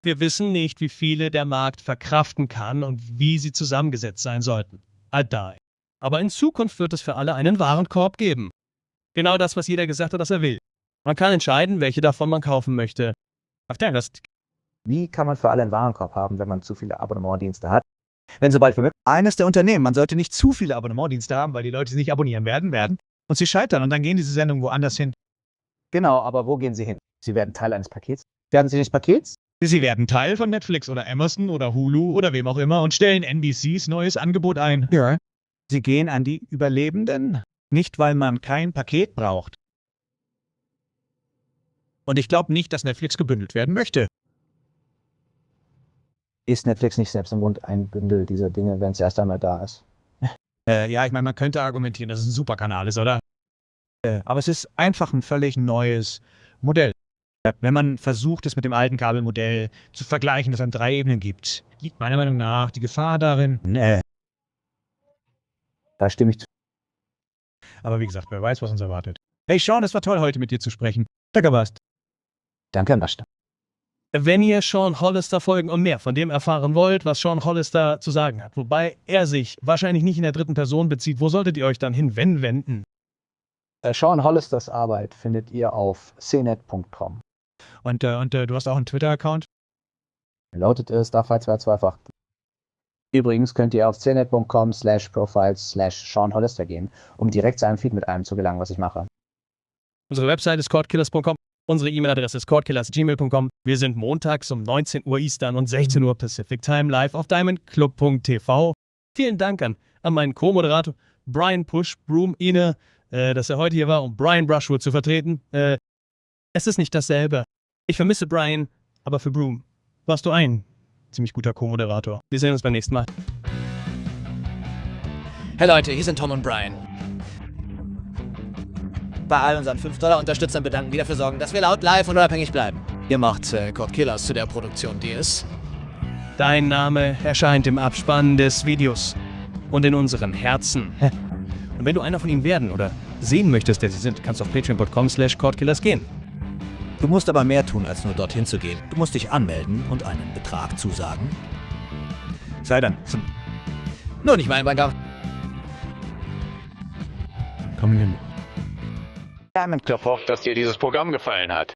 Wir wissen nicht, wie viele der Markt verkraften kann und wie sie zusammengesetzt sein sollten. Aber in Zukunft wird es für alle einen Warenkorb geben. Genau das, was jeder gesagt hat, dass er will. Man kann entscheiden, welche davon man kaufen möchte. Wie kann man für alle einen Warenkorb haben, wenn man zu viele Abonnementdienste hat? Wenn sobald für Eines der Unternehmen, man sollte nicht zu viele Abonnementdienste haben, weil die Leute sie nicht abonnieren werden und sie scheitern und dann gehen diese Sendungen woanders hin. Genau, aber wo gehen sie hin? Sie werden Teil eines Pakets? Werden sie nicht Pakets? Sie werden Teil von Netflix oder Amazon oder Hulu oder wem auch immer und stellen NBCs neues Angebot ein. Ja. Sie gehen an die Überlebenden, nicht weil man kein Paket braucht. Und ich glaube nicht, dass Netflix gebündelt werden möchte. Ist Netflix nicht selbst im Grund ein Bündel dieser Dinge, wenn es erst einmal da ist? Ja, ich meine, man könnte argumentieren, dass es ein super Kanal ist, oder? Aber es ist einfach ein völlig neues Modell. Wenn man versucht, es mit dem alten Kabelmodell zu vergleichen, das es an 3 Ebenen gibt, liegt meiner Meinung nach die Gefahr darin. Da stimme ich zu. Aber wie gesagt, wer weiß, was uns erwartet. Hey Sean, es war toll, heute mit dir zu sprechen. Danke, was. Danke, Master. Wenn ihr Sean Hollister folgen und mehr von dem erfahren wollt, was Sean Hollister zu sagen hat, wobei er sich wahrscheinlich nicht in der dritten Person bezieht, wo solltet ihr euch dann hinwenden? Sean Hollisters Arbeit findet ihr auf cnet.com. Und du hast auch einen Twitter-Account? Lautet es Starfight228. Übrigens könnt ihr auf cnet.com/profiles/Sean Hollister gehen, um direkt zu einem Feed mit allem zu gelangen, was ich mache. Unsere Website ist cordkillers.com. Unsere E-Mail-Adresse ist cordkillers@gmail.com. Wir sind montags um 19 Uhr Eastern und 16 Uhr Pacific Time live auf diamondclub.tv. Vielen Dank an meinen Co-Moderator Brian Push Broom Ine, dass er heute hier war, um Brian Brushwood zu vertreten. Es ist nicht dasselbe. Ich vermisse Brian, aber für Broom warst du ein ziemlich guter Co-Moderator. Wir sehen uns beim nächsten Mal. Hey Leute, hier sind Tom und Brian. Bei all unseren $5-Unterstützern bedanken, die dafür sorgen, dass wir laut, live und unabhängig bleiben. Ihr macht Code Killers zu der Produktion, die ist. Dein Name erscheint im Abspann des Videos und in unseren Herzen. Und wenn du einer von ihnen werden oder sehen möchtest, der sie sind, kannst du auf patreon.com/cordkillers gehen. Du musst aber mehr tun, als nur dorthin zu gehen. Du musst dich anmelden und einen Betrag zusagen. Sei dann. Nur nicht mein Banker. Komm hin. Diamond Club hofft, dass dir dieses Programm gefallen hat.